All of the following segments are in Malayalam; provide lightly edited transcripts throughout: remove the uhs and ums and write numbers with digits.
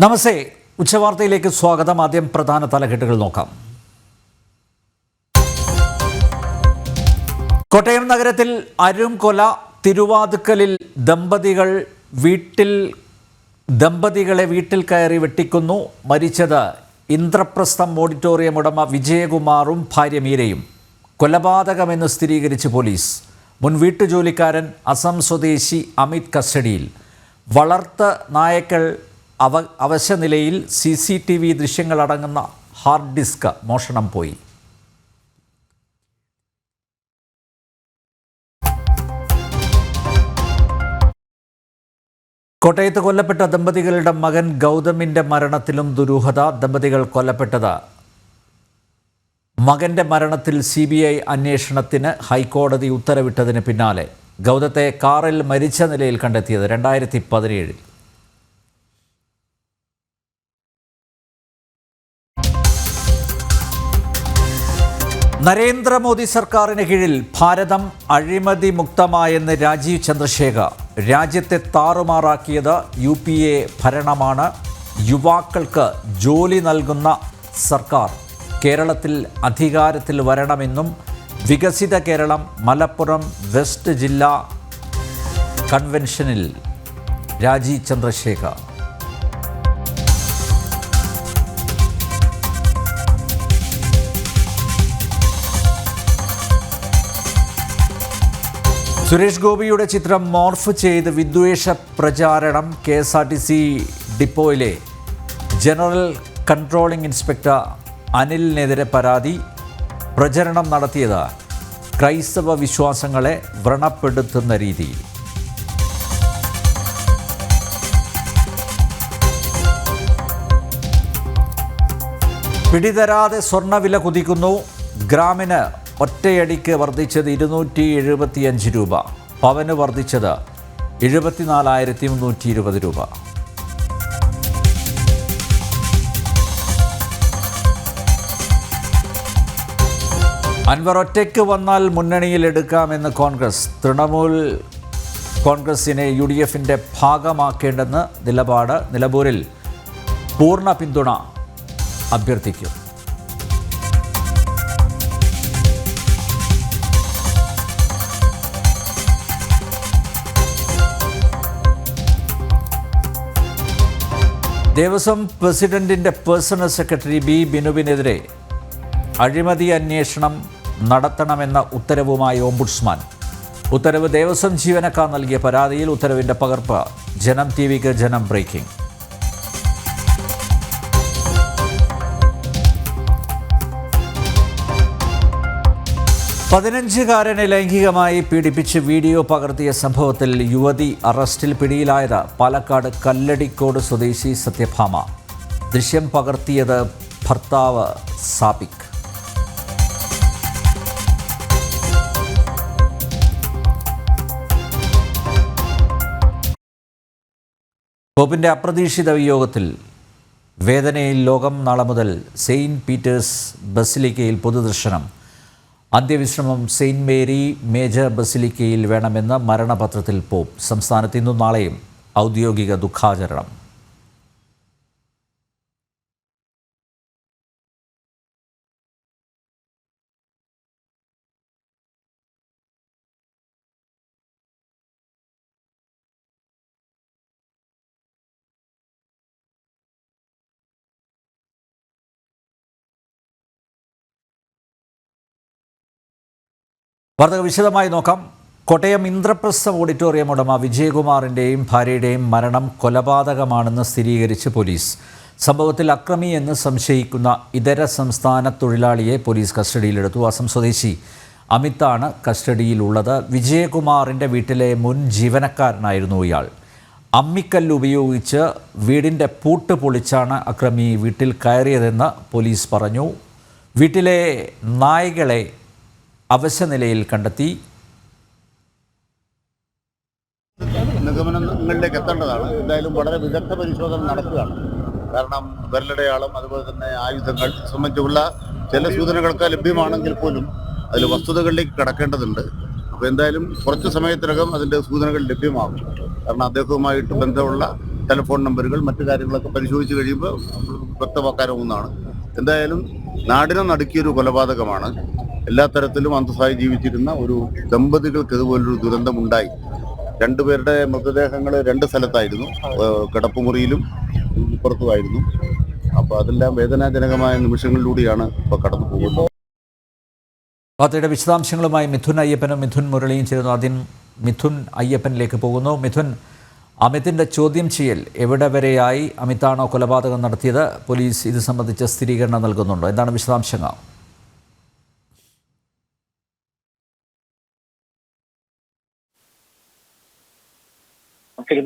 നമസ്തേ, ഉച്ചവാർത്തയിലേക്ക് സ്വാഗതം. ആദ്യം പ്രധാന തലക്കെട്ടുകൾ നോക്കാം. കോട്ടയം നഗരത്തിൽ അരുംകൊല. തിരുവാതുക്കലിൽ ദമ്പതികളെ വീട്ടിൽ കയറി വെട്ടിക്കൊന്നു. മരിച്ചത് ഇന്ദ്രപ്രസ്ഥം ഓഡിറ്റോറിയം ഉടമ വിജയകുമാറും ഭാര്യ മീരയും. കൊലപാതകമെന്ന് സ്ഥിരീകരിച്ച് പോലീസ്. മുൻ വീട്ടുജോലിക്കാരൻ അസം സ്വദേശി അമിത് കസ്റ്റഡിയിൽ. വളർത്ത് നായക്കൾ അവശനിലയിൽ. CCTV ദൃശ്യങ്ങളടങ്ങുന്ന ഹാർഡ് ഡിസ്ക് മോഷണം പോയി. കോട്ടയത്ത് കൊല്ലപ്പെട്ട ദമ്പതികളുടെ മകൻ ഗൗതമിൻ്റെ മരണത്തിലും ദുരൂഹത. ദമ്പതികൾ കൊല്ലപ്പെട്ടത്. മകൻ്റെ മരണത്തിൽ CBI അന്വേഷണത്തിന് ഹൈക്കോടതി ഉത്തരവിട്ടതിന് പിന്നാലെ ഗൗതത്തെ കാറിൽ മരിച്ച നിലയിൽ കണ്ടെത്തിയത് 2017. നരേന്ദ്രമോദി സർക്കാരിന് കീഴിൽ ഭാരതം അഴിമതി മുക്തമായെന്ന് രാജീവ് ചന്ദ്രശേഖർ. രാജ്യത്തെ താറുമാറാക്കിയത് UPA ഭരണമാണ്. യുവാക്കൾക്ക് ജോലി നൽകുന്ന സർക്കാർ കേരളത്തിൽ അധികാരത്തിൽ വരണമെന്നും വികസിത കേരളം മലപ്പുറം വെസ്റ്റ് ജില്ലാ കൺവെൻഷനിൽ രാജീവ് ചന്ദ്രശേഖർ. സുരേഷ് ഗോപിയുടെ ചിത്രം മോർഫ് ചെയ്ത് വിദ്വേഷ പ്രചാരണം. KSRTC ഡിപ്പോയിലെ ജനറൽ കൺട്രോളിംഗ് ഇൻസ്പെക്ടർ അനിലിനെതിരെ പരാതി. പ്രചരണം നടത്തിയത് ക്രൈസ്തവ വിശ്വാസങ്ങളെ വ്രണപ്പെടുത്തുന്ന രീതിയിൽ. പിടിതരാതെ സ്വർണ്ണവില കുതിക്കുന്നു. ഗ്രാമിന് ഒറ്റയടിക്ക് വർദ്ധിച്ചത് 275 രൂപ. പവന് വർദ്ധിച്ചത് 74,320 രൂപ. അൻവർ ഒറ്റയ്ക്ക് വന്നാൽ മുന്നണിയിൽ എടുക്കാമെന്ന് കോൺഗ്രസ്. തൃണമൂൽ കോൺഗ്രസിനെ UDFിൻ്റെ ഭാഗമാക്കേണ്ടെന്ന് നിലപാട്. നിലമ്പൂരിൽ പൂർണ്ണ പിന്തുണ അഭ്യർത്ഥിക്കും. ദേവസ്വം പ്രസിഡന്റിൻ്റെ പേഴ്സണൽ സെക്രട്ടറി B. ബിനുവിനെതിരെ അഴിമതി അന്വേഷണം നടത്തണമെന്ന ഉത്തരവുമായി ഓംബുഡ്സ്മാൻ. ഉത്തരവ് ദേവസ്വം ജീവനക്കാർ നൽകിയ പരാതിയിൽ. ഉത്തരവിൻ്റെ പകർപ്പ് ജനം TVക്ക് ജനം ബ്രേക്കിംഗ്. പതിനഞ്ചുകാരനെ ലൈംഗികമായി പീഡിപ്പിച്ച് വീഡിയോ പകർത്തിയ സംഭവത്തിൽ യുവതി അറസ്റ്റിൽ. പിടിയിലായത് പാലക്കാട് കല്ലടിക്കോട് സ്വദേശി സത്യഭാമ. ദൃശ്യം പകർത്തിയത് ഭർത്താവ് സാബിക്. പോപ്പിൻ്റെ അപ്രതീക്ഷിത വിയോഗത്തിൽ വേദനയിൽ ലോകം. നാളെ മുതൽ സെയിൻറ്റ് പീറ്റേഴ്സ് ബസിലിക്കയിൽ പൊതുദർശനം. അന്ത്യവിശ്രമം സെയിൻറ്റ് മേരി മേജർ ബസിലിക്കയിൽ വേണമെന്ന് മരണപത്രത്തിൽ പോപ്പ്. സംസ്ഥാനത്ത് ഇന്നും നാളെയും ഔദ്യോഗിക ദുഃഖാചരണം. വാർത്തകൾ വിശദമായി നോക്കാം. കോട്ടയം ഇന്ദ്രപ്രസ്ഥം ഓഡിറ്റോറിയം ഉടമ വിജയകുമാറിൻ്റെയും ഭാര്യയുടെയും മരണം കൊലപാതകമാണെന്ന് സ്ഥിരീകരിച്ച് പോലീസ്. സംഭവത്തിൽ അക്രമി എന്ന് സംശയിക്കുന്ന ഇതര സംസ്ഥാന തൊഴിലാളിയെ പോലീസ് കസ്റ്റഡിയിലെടുത്തു. അസം സ്വദേശി അമിതാണ് കസ്റ്റഡിയിലുള്ളത്. വിജയകുമാറിൻ്റെ വീട്ടിലെ മുൻ ജീവനക്കാരനായിരുന്നു ഇയാൾ. അമ്മിക്കല്ല് ഉപയോഗിച്ച് വീടിൻ്റെ പൂട്ട് പൊളിച്ചാണ് അക്രമി വീട്ടിൽ കയറിയതെന്ന് പോലീസ് പറഞ്ഞു. വീട്ടിലെ നായകളെ അവശനിലയിൽ കണ്ടെത്തി. നിഗമനങ്ങളിലേക്ക് എത്തേണ്ടതാണ്. എന്തായാലും വളരെ വിദഗ്ധ പരിശോധന നടത്തുകയാണ്. കാരണം വിരലടയാളം അതുപോലെ തന്നെ ആയുധങ്ങൾ സംബന്ധിച്ചുള്ള ചില സൂചനകൾക്ക് ലഭ്യമാണെങ്കിൽ പോലും അതിൽ വസ്തുതകളിലേക്ക് കടക്കേണ്ടതുണ്ട്. അപ്പോൾ എന്തായാലും കുറച്ച് സമയത്തിനകം അതിൻ്റെ സൂചനകൾ ലഭ്യമാകും. കാരണം അദ്ദേഹവുമായിട്ട് ബന്ധമുള്ള ടെലിഫോൺ നമ്പറുകൾ മറ്റു കാര്യങ്ങളൊക്കെ പരിശോധിച്ച് കഴിയുമ്പോൾ വ്യക്തമാക്കാനാവുന്നതാണ്. എന്തായാലും നാടിനെ നടുക്കിയൊരു കൊലപാതകമാണ്. എല്ലാ തരത്തിലും അന്തസ്സായി ജീവിച്ചിരുന്ന ഒരു ദമ്പതികൾക്ക് ഇതുപോലൊരു ദുരന്തമുണ്ടായി. രണ്ടുപേരുടെ മൃതദേഹങ്ങൾ രണ്ട് സ്ഥലത്തായിരുന്നു, കിടപ്പുമുറിയിലും പുറത്തുമായിരുന്നു. അപ്പോൾ അതെല്ലാം വേദനാജനകമായ നിമിഷങ്ങളിലൂടെയാണ് ഇപ്പോൾ കടന്നു പോകുന്നത്. വാർത്തയുടെ വിശദാംശങ്ങളുമായി മിഥുൻ അയ്യപ്പനും മിഥുൻ മുരളിയും ചേരുന്നു. ആദ്യം മിഥുൻ അയ്യപ്പനിലേക്ക് പോകുന്നു. മിഥുൻ, അമിതിൻ്റെ ചോദ്യം ചെയ്യൽ എവിടെ വരെയായി? അമിതാണോ കൊലപാതകം നടത്തിയത്? പോലീസ് ഇത് സംബന്ധിച്ച് സ്ഥിരീകരണം നൽകുന്നുണ്ടോ? എന്താണ് വിശദാംശങ്ങൾ?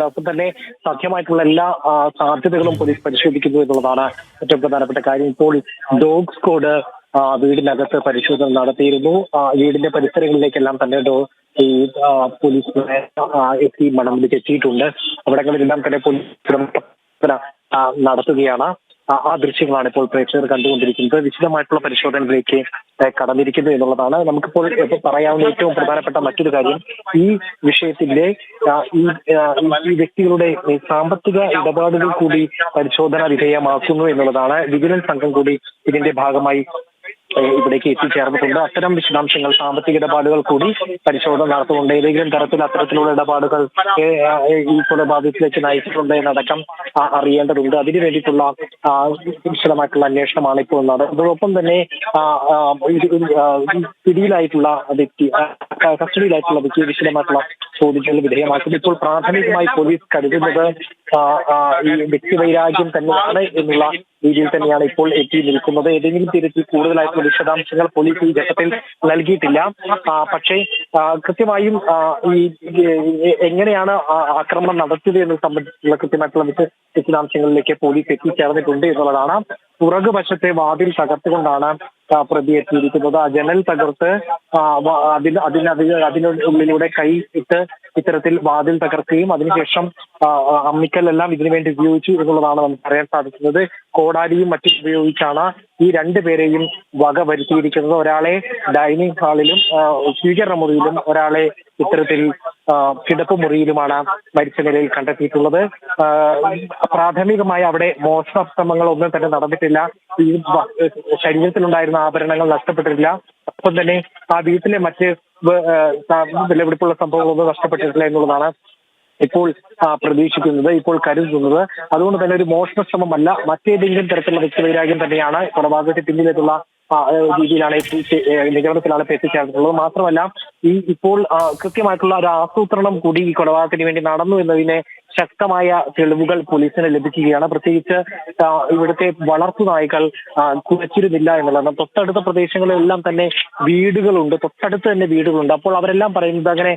ഒപ്പം തന്നെ സാധ്യമായിട്ടുള്ള എല്ലാ സാധ്യതകളും പോലീസ് പരിശോധിക്കുന്നു എന്നുള്ളതാണ് ഏറ്റവും പ്രധാനപ്പെട്ട കാര്യം. ഇപ്പോൾ ഡോഗ് സ്ക്വാഡ് വീടിനകത്ത് പരിശോധന നടത്തിയിരുന്നു. വീടിന്റെ പരിസരങ്ങളിലേക്കെല്ലാം തന്നെ ഈ പോലീസ് എത്തി മണലിലേക്ക് എത്തിയിട്ടുണ്ട്. അവിടങ്ങളിലെല്ലാം തന്നെ പോലീസ് നടത്തുകയാണ്. ആ ദൃശ്യങ്ങളാണ് ഇപ്പോൾ പ്രേക്ഷകർ കണ്ടുകൊണ്ടിരിക്കുന്നത്. വിശദമായിട്ടുള്ള പരിശോധനയിലേക്ക് കടന്നിരിക്കുന്നു എന്നുള്ളതാണ് നമുക്കിപ്പോൾ പറയാവുന്ന ഏറ്റവും പ്രധാനപ്പെട്ട മറ്റൊരു കാര്യം. ഈ വിഷയത്തിന്റെ ഈ വ്യക്തികളുടെ സാമ്പത്തിക ഇടപാടുകൾ കൂടി പരിശോധന വിധേയമാക്കുന്നു എന്നുള്ളതാണ്. വിജിലൻസ് സംഘം കൂടി ഇതിന്റെ ഭാഗമായി ഇവിടേക്ക് എത്തിച്ചേർന്നിട്ടുണ്ട്. അത്തരം വിശദാംശങ്ങൾ, സാമ്പത്തിക ഇടപാടുകൾ കൂടി പരിശോധന നടത്തുന്നുണ്ട്. ഏതെങ്കിലും തരത്തിൽ അത്തരത്തിലുള്ള ഇടപാടുകൾ ഈ കൊലപാതകത്തിലേക്ക് നയിച്ചിട്ടുണ്ട് എന്നടക്കം അറിയേണ്ടതുണ്ട്. അതിനു വേണ്ടിയിട്ടുള്ള വിശദമായിട്ടുള്ള അന്വേഷണമാണ് ഇപ്പോൾ നടക്കുന്നത്. അതോടൊപ്പം തന്നെ പിടിയിലായിട്ടുള്ള വ്യക്തി, കസ്റ്റഡിയിലായിട്ടുള്ള വ്യക്തി വിശദമായിട്ടുള്ള ചോദ്യത്തിന് വിധേയമാക്കുന്നത്. ഇപ്പോൾ പ്രാഥമികമായി പോലീസ് കരുതുന്നത് ഈ വ്യക്തിവൈരാഗ്യം തന്നെയാണ് എന്നുള്ള രീതിയിൽ തന്നെയാണ് ഇപ്പോൾ എത്തി നിൽക്കുന്നത്. ഏതെങ്കിലും തരത്തിൽ കൂടുതലായിട്ടുള്ള വിശദാംശങ്ങൾ പോലീസ് ഈ ഘട്ടത്തിൽ നൽകിയിട്ടില്ല. പക്ഷേ കൃത്യമായും ഈ എങ്ങനെയാണ് ആക്രമണം നടത്തിയത് എന്ന് സംബന്ധിച്ചുള്ള കൃത്യമായിട്ടുള്ള വിശദാംശങ്ങളിലേക്ക് പോലീസ് എത്തിച്ചേർന്നിട്ടുണ്ട് എന്നുള്ളതാണ്. പുറകുവശത്തെ വാതിൽ തകർത്തുകൊണ്ടാണ് പ്രതി എത്തിയിരിക്കുന്നത്. ആ ജനൽ തകർത്ത് അതിനുള്ളിലൂടെ കൈ ഇട്ട് ഇത്തരത്തിൽ വാതിൽ തകർക്കുകയും അതിനുശേഷം അമ്മിക്കല്ലെല്ലാം ഇതിനുവേണ്ടി ഉപയോഗിച്ചു എന്നുള്ളതാണ് നമുക്ക് അറിയാൻ സാധിക്കുന്നത്. കോടാലിയും മറ്റും ഉപയോഗിച്ചാണ് ഈ രണ്ടുപേരെയും വക വരുത്തിയിരിക്കുന്നത്. ഒരാളെ ഡൈനിങ് ഹാളിലും സ്വീകരണ മുറിയിലും ഒരാളെ ഇത്തരത്തിൽ കിടപ്പുമുറിയിലുമാണ് മരിച്ച നിലയിൽ കണ്ടെത്തിയിട്ടുള്ളത്. പ്രാഥമികമായി അവിടെ മോഷണശ്രമങ്ങൾ ഒന്നും തന്നെ നടന്നിട്ടില്ല. ഈ ശരീരത്തിലുണ്ടായിരുന്ന ആഭരണങ്ങൾ നഷ്ടപ്പെട്ടിട്ടില്ല. ഒപ്പം തന്നെ ആ വീട്ടിലെ മറ്റ് വിലപിടിപ്പുള്ള സംഭവങ്ങളൊന്നും നഷ്ടപ്പെട്ടിട്ടില്ല എന്നുള്ളതാണ് ഇപ്പോൾ പ്രതീക്ഷിക്കുന്നത്, ഇപ്പോൾ കരുതുന്നത്. അതുകൊണ്ട് തന്നെ ഒരു മോഷണ ശ്രമമല്ല, മറ്റേതെങ്കിലും തരത്തിലുള്ള വ്യക്തിവൈരാഗ്യം തന്നെയാണ് കൊലപാതകത്തിന് പിന്നിലേക്കുള്ള രീതിയിലാണ് നിഗമനത്തിലാണ് എത്തിച്ചേർന്നിട്ടുള്ളത്. മാത്രമല്ല ഇപ്പോൾ കൃത്യമായിട്ടുള്ള ഒരു ആസൂത്രണം കൂടി ഈ കൊലപാതകത്തിന് വേണ്ടി നടന്നു എന്നതിനെ ശക്തമായ തെളിവുകൾ പോലീസിന് ലഭിക്കുകയാണ്. പ്രത്യേകിച്ച് ഇവിടുത്തെ വളർത്തു നായ്ക്കൾ കുലച്ചിരുന്നില്ല എന്നുള്ളതാണ്. തൊട്ടടുത്ത പ്രദേശങ്ങളിലെല്ലാം തന്നെ വീടുകളുണ്ട്, തൊട്ടടുത്ത് തന്നെ വീടുകളുണ്ട്. അപ്പോൾ അവരെല്ലാം പറയുന്നത് അങ്ങനെ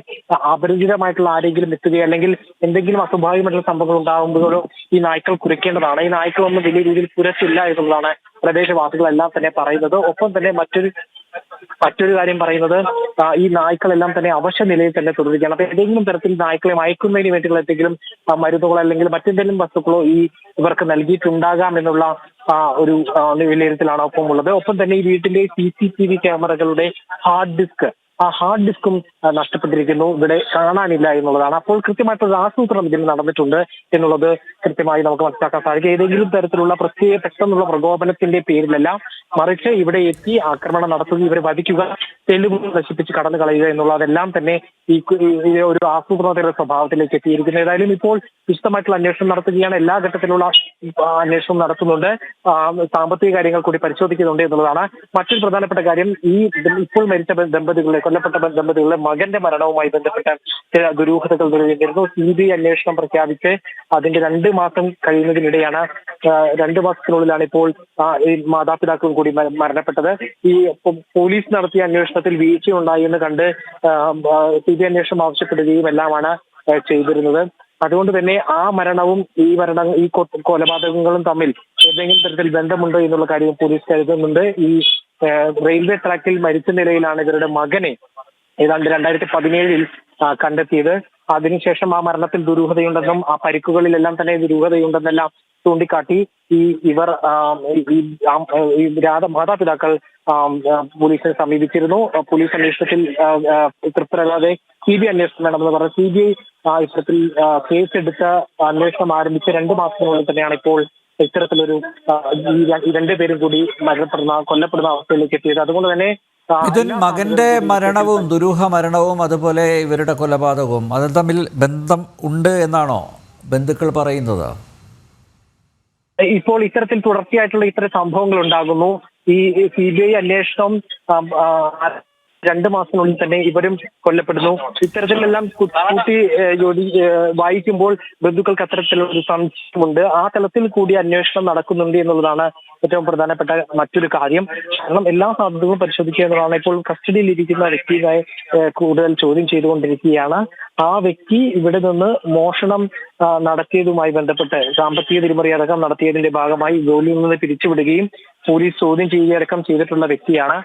അപരിചിതമായിട്ടുള്ള ആരെങ്കിലും എത്തുകയോ അല്ലെങ്കിൽ എന്തെങ്കിലും അസ്വാഭാവികമായിട്ടുള്ള സംഭവങ്ങൾ ഉണ്ടാകുമ്പോഴോ ഈ നായ്ക്കൾ കുരയ്ക്കേണ്ടതാണ്. ഈ നായ്ക്കളൊന്നും വലിയ രീതിയിൽ കുരച്ചില്ല എന്നുള്ളതാണ് പ്രദേശവാസികളെല്ലാം തന്നെ പറയുന്നത്. ഒപ്പം തന്നെ മറ്റൊരു കാര്യം പറയുന്നത്, ഈ നായ്ക്കളെല്ലാം തന്നെ അവശ്യ നിലയിൽ തന്നെ തുടരുകയാണ്. അപ്പൊ ഏതെങ്കിലും തരത്തിൽ നായ്ക്കളെ മയക്കുന്നതിന് വേണ്ടിയുള്ള എന്തെങ്കിലും മരുന്നുകളോ അല്ലെങ്കിൽ മറ്റെന്തെങ്കിലും വസ്തുക്കളോ ഇവർക്ക് നൽകിയിട്ടുണ്ടാകാം എന്നുള്ള ഒരു വിലയിരുത്തലാണ് ഒപ്പം ഉള്ളത്. ഒപ്പം തന്നെ ഈ വീട്ടിലെ CCTV ക്യാമറകളുടെ ഹാർഡ് ഡിസ്കും നഷ്ടപ്പെട്ടിരിക്കുന്നു, ഇവിടെ കാണാനില്ല എന്നുള്ളതാണ്. അപ്പോൾ കൃത്യമായിട്ടുള്ള ആസൂത്രണം ഇതിൽ നടന്നിട്ടുണ്ട് എന്നുള്ളത് കൃത്യമായി നമുക്ക് മനസ്സിലാക്കാൻ സാധിക്കും. ഏതെങ്കിലും തരത്തിലുള്ള പെട്ടെന്നുള്ള പ്രകോപനത്തിന്റെ പേരിലല്ല, മറിച്ച് ഇവിടെ എത്തി ആക്രമണം നടത്തുക, ഇവരെ വധിക്കുക, തെളിവുകൾ നശിപ്പിച്ച് കടന്നു കളയുക എന്നുള്ളതെല്ലാം തന്നെ ഈ ഒരു ആസൂത്രണത്തിന്റെ സ്വഭാവത്തിലേക്ക് എത്തിയിരിക്കുന്നു. ഏതായാലും ഇപ്പോൾ വിശദമായിട്ടുള്ള അന്വേഷണം നടത്തുകയാണ്. എല്ലാ ഘട്ടത്തിലുള്ള അന്വേഷണം നടത്തുന്നുണ്ട്. സാമ്പത്തിക കാര്യങ്ങൾ കൂടി പരിശോധിക്കുന്നുണ്ട് എന്നുള്ളതാണ് മറ്റൊരു പ്രധാനപ്പെട്ട കാര്യം. ഈ ഇപ്പോൾ മരിച്ച കൊല്ലപ്പെട്ട ദമ്പതികളുടെ മകന്റെ മരണവുമായി ബന്ധപ്പെട്ട ചില ദുരൂഹതകൾ നിലനിന്നിരുന്നു. CBI അന്വേഷണം പ്രഖ്യാപിച്ച് അതിന്റെ 2 മാസം കഴിയുന്നതിനിടെയാണ് 2 മാസത്തിനുള്ളിലാണ് ഇപ്പോൾ ഈ മാതാപിതാക്കളും കൂടി മരണപ്പെട്ടത്. ഈ പോലീസ് നടത്തിയ അന്വേഷണത്തിൽ വീഴ്ചയുണ്ടായി എന്ന് കണ്ട് CBI അന്വേഷണം ആവശ്യപ്പെടുകയും എല്ലാമാണ് ചെയ്തിരുന്നത്. അതുകൊണ്ട് തന്നെ ആ മരണവും ഈ കൊലപാതകങ്ങളും തമ്മിൽ ഏതെങ്കിലും തരത്തിൽ ബന്ധമുണ്ടോ എന്നുള്ള കാര്യം പോലീസ് കരുതുന്നുണ്ട്. ഈ റെയിൽവേ ട്രാക്കിൽ മരിച്ച നിലയിലാണ് ഇവരുടെ മകനെ ഏതാണ്ട് 2017 കണ്ടെത്തിയത്. അതിനുശേഷം ആ മരണത്തിൽ ദുരൂഹതയുണ്ടെന്നും ആ പരിക്കുകളിലെല്ലാം തന്നെ ദുരൂഹതയുണ്ടെന്നെല്ലാം ചൂണ്ടിക്കാട്ടി ഇവർ മാതാപിതാക്കൾ പോലീസിനെ സമീപിച്ചിരുന്നു. പോലീസ് അന്വേഷണത്തിൽ തൃപ്തരല്ലാതെ CBI അന്വേഷണം വേണമെന്ന് പറഞ്ഞ CBI ഇത്തരത്തിൽ കേസെടുത്ത അന്വേഷണം ആരംഭിച്ച 2 മാസത്തിനുള്ളിൽ തന്നെയാണ് ഇപ്പോൾ ഇത്തരത്തിലൊരു ഈ 2 പേരും കൂടി കൊല്ലപ്പെടുന്ന അവസ്ഥയിലേക്ക് എത്തിയത്. അതുകൊണ്ട് തന്നെ മകന്റെ മരണവും ദുരൂഹ മരണവും അതുപോലെ ഇവരുടെ കൊലപാതകവും അത് തമ്മിൽ ബന്ധം ഉണ്ട് എന്നാണോ ബന്ധുക്കൾ പറയുന്നത്? ഇപ്പോൾ ഇത്തരത്തിൽ തുടർച്ചയായിട്ടുള്ള ഇത്തരം സംഭവങ്ങൾ ഉണ്ടാകുന്നു. ഈ CBI അന്വേഷണം 2 മാസത്തിനുള്ളിൽ തന്നെ ഇവരും കൊല്ലപ്പെടുന്നു. ഇത്തരത്തിലെല്ലാം കൂട്ടി വായിക്കുമ്പോൾ ബന്ധുക്കൾക്ക് അത്തരത്തിലുള്ള സംശയമുണ്ട്. ആ തലത്തിൽ കൂടി അന്വേഷണം നടക്കുന്നുണ്ട് എന്നുള്ളതാണ് ഏറ്റവും പ്രധാനപ്പെട്ട മറ്റൊരു കാര്യം. കാരണം എല്ലാ സാധ്യതകളും പരിശോധിക്കുക എന്നുള്ളതാണ്. ഇപ്പോൾ കസ്റ്റഡിയിൽ ഇരിക്കുന്ന വ്യക്തിയെ കൂടുതൽ ചോദ്യം ചെയ്തുകൊണ്ടിരിക്കുകയാണ്. ആ വ്യക്തി ഇവിടെ നിന്ന് മോഷണം നടത്തിയതുമായി ബന്ധപ്പെട്ട് സാമ്പത്തിക തിരിമറി അടക്കം നടത്തിയതിന്റെ ഭാഗമായി ജോലിയിൽ നിന്ന് പിരിച്ചുവിടുകയും പോലീസ് ചോദ്യം ചെയ്യുകയടക്കം ചെയ്തിട്ടുള്ള വ്യക്തിയാണ്.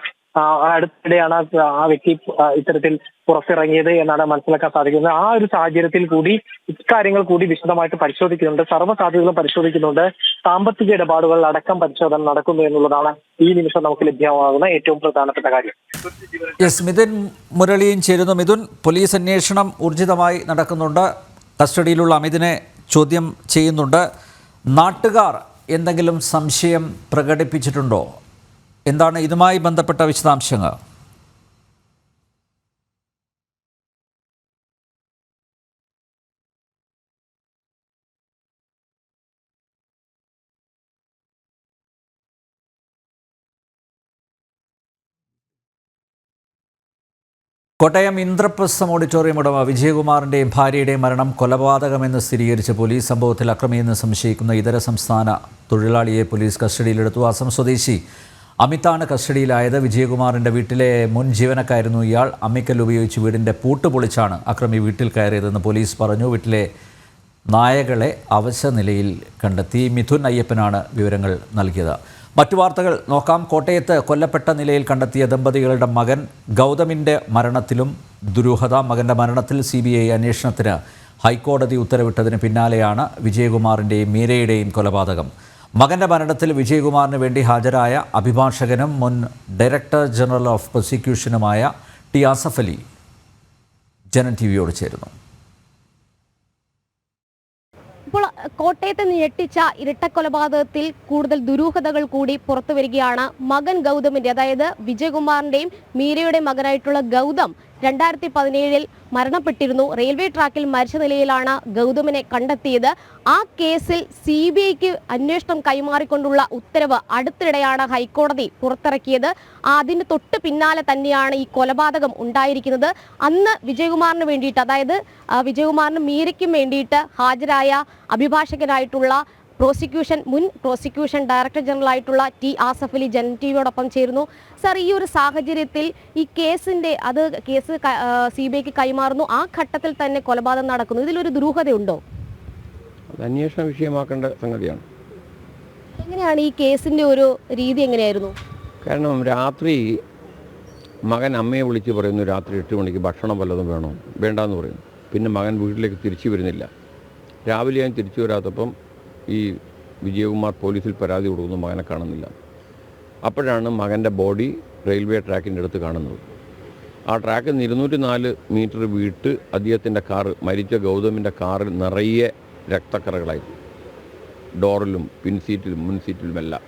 അടുത്തിടെയാണ് ആ വ്യക്തി ഇത്തരത്തിൽ പുറത്തിറങ്ങിയത് എന്നാണ് മനസ്സിലാക്കാൻ സാധിക്കുന്നത്. ആ ഒരു സാഹചര്യത്തിൽ കൂടി ഇക്കാര്യങ്ങൾ കൂടി വിശദമായിട്ട് പരിശോധിക്കുന്നുണ്ട്. സർവ്വ സാധ്യതകളും പരിശോധിക്കുന്നുണ്ട്. സാമ്പത്തിക ഇടപാടുകൾ അടക്കം പരിശോധന നടക്കുന്നു എന്നുള്ളതാണ് ഈ നിമിഷം നമുക്ക് ലഭ്യമാകുന്ന ഏറ്റവും പ്രധാനപ്പെട്ട കാര്യം. മിഥുൻ മുരളിയും ചേരുന്നു. മിഥുൻ, പോലീസ് അന്വേഷണം ഊർജിതമായി നടക്കുന്നുണ്ട്. കസ്റ്റഡിയിലുള്ള അമിതിനെ ചോദ്യം ചെയ്യുന്നുണ്ട്. നാട്ടുകാർ എന്തെങ്കിലും സംശയം പ്രകടിപ്പിച്ചിട്ടുണ്ടോ? എന്താണ് ഇതുമായി ബന്ധപ്പെട്ട വിശദാംശങ്ങൾ? കോട്ടയം ഇന്ദ്രപ്രസ്ഥം ഓഡിറ്റോറിയം ഉടമ വിജയകുമാറിൻ്റെയും ഭാര്യയുടെയും മരണം കൊലപാതകമെന്ന് സ്ഥിരീകരിച്ച പോലീസ് സംഭവത്തിൽ അക്രമിയെന്ന് സംശയിക്കുന്ന ഇതര സംസ്ഥാന തൊഴിലാളിയെ പോലീസ് കസ്റ്റഡിയിലെടുത്തു. അസം സ്വദേശി അമിതാണ് കസ്റ്റഡിയിലായത്. വിജയകുമാറിൻ്റെ വീട്ടിലെ മുൻ ജീവനക്കാരായിരുന്നു ഇയാൾ. അമ്മിക്കൽ ഉപയോഗിച്ച് വീടിൻ്റെ പൂട്ട് പൊളിച്ചാണ് അക്രമി വീട്ടിൽ കയറിയതെന്ന് പോലീസ് പറഞ്ഞു. വീട്ടിലെ നായകളെ അവശ നിലയിൽ കണ്ടെത്തി. മിഥുൻ അയ്യപ്പനാണ് വിവരങ്ങൾ നൽകിയത്. മറ്റു വാർത്തകൾ നോക്കാം. കോട്ടയത്ത് കൊല്ലപ്പെട്ട നിലയിൽ കണ്ടെത്തിയ ദമ്പതികളുടെ മകൻ ഗൗതമിൻ്റെ മരണത്തിലും ദുരൂഹത. മകൻ്റെ മരണത്തിൽ CBI അന്വേഷണത്തിന് ഹൈക്കോടതി ഉത്തരവിട്ടതിന് പിന്നാലെയാണ് വിജയകുമാറിൻ്റെയും മീരയുടെയും കൊലപാതകം. മകൻ്റെ മരണത്തിൽ വിജയകുമാറിന് വേണ്ടി ഹാജരായ അഭിഭാഷകനും മുൻ ഡയറക്ടർ ജനറൽ ഓഫ് പ്രോസിക്യൂഷനുമായ T ആസഫ് അലി ജനൻ TVയോട് ചേരുന്നു. ഇപ്പോൾ കോട്ടയത്ത് ഞെട്ടിച്ച ഇരട്ടക്കൊലപാതകത്തിൽ കൂടുതൽ ദുരൂഹതകൾ കൂടി പുറത്തു വരികയാണ്. മകൻ ഗൗതമിന്റെ, അതായത് വിജയകുമാറിന്റെയും മീരയുടെയും മകനായിട്ടുള്ള ഗൗതം 2017 മരണപ്പെട്ടിരുന്നു. റെയിൽവേ ട്രാക്കിൽ മരിച്ച നിലയിലാണ് ഗൗതമിനെ കണ്ടെത്തിയത്. ആ കേസിൽ CBIക്ക് അന്വേഷണം കൈമാറിക്കൊണ്ടുള്ള ഉത്തരവ് അടുത്തിടെയാണ് ഹൈക്കോടതി പുറത്തിറക്കിയത്. അതിന് തൊട്ട് പിന്നാലെ തന്നെയാണ് ഈ കൊലപാതകം ഉണ്ടായിരിക്കുന്നത്. അന്ന് വിജയകുമാറിന് വേണ്ടിയിട്ട്, അതായത് വിജയകുമാറിനും മീരയ്ക്കും വേണ്ടിയിട്ട് ഹാജരായ അഭിഭാഷകനായിട്ടുള്ള മുൻ പ്രോസിക്യൂഷൻ ഡയറക്ടർ ജനറൽ ആയിട്ടുള്ള T ആസഫ് അലി ജനൻ TVയോടൊപ്പം ചേരുന്നു. സർ, ഈ ഒരു സാഹചര്യത്തിൽ ഈ കേസ് CBIക്ക് കൈമാറുന്നു, ആ ഘട്ടത്തിൽ തന്നെ കൊലപാതകം നടക്കുന്നു, ഇതിലൊരു ദുരൂഹതയുണ്ടോ? അത് അന്വേഷണ വിഷയമാക്കേണ്ട സംഗതിയാണ്. എങ്ങനെയാണ് ഈ കേസിന്റെ ഒരു രീതി എങ്ങനെയായിരുന്നു? കാരണം രാത്രി മകൻ അമ്മയെ വിളിച്ച് പറയുന്നു, രാത്രി 8 മണിക്ക് ഭക്ഷണം വല്ലതും വേണോ, വേണ്ടാന്ന് പറയുന്നു. പിന്നെ മകൻ വീട്ടിലേക്ക് തിരിച്ചു വരുന്നില്ല. രാവിലെ ഞാൻ തിരിച്ചു വരാത്തപ്പം ഈ വിജയകുമാർ പോലീസിൽ പരാതി കൊടുക്കുന്നു, മകനെ കാണുന്നില്ല. അപ്പോഴാണ് മകൻ്റെ ബോഡി റെയിൽവേ ട്രാക്കിൻ്റെ അടുത്ത് കാണുന്നത്. ആ ട്രാക്കിൽ നിന്ന് 204 മീറ്റർ വിട്ട് അദ്ദേഹത്തിൻ്റെ കാറ്, മരിച്ച ഗൗതമിൻ്റെ കാറിൽ നിറയെ രക്തക്കറകളായി, ഡോറിലും പിൻസീറ്റിലും മുൻസീറ്റിലുമെല്ലാം.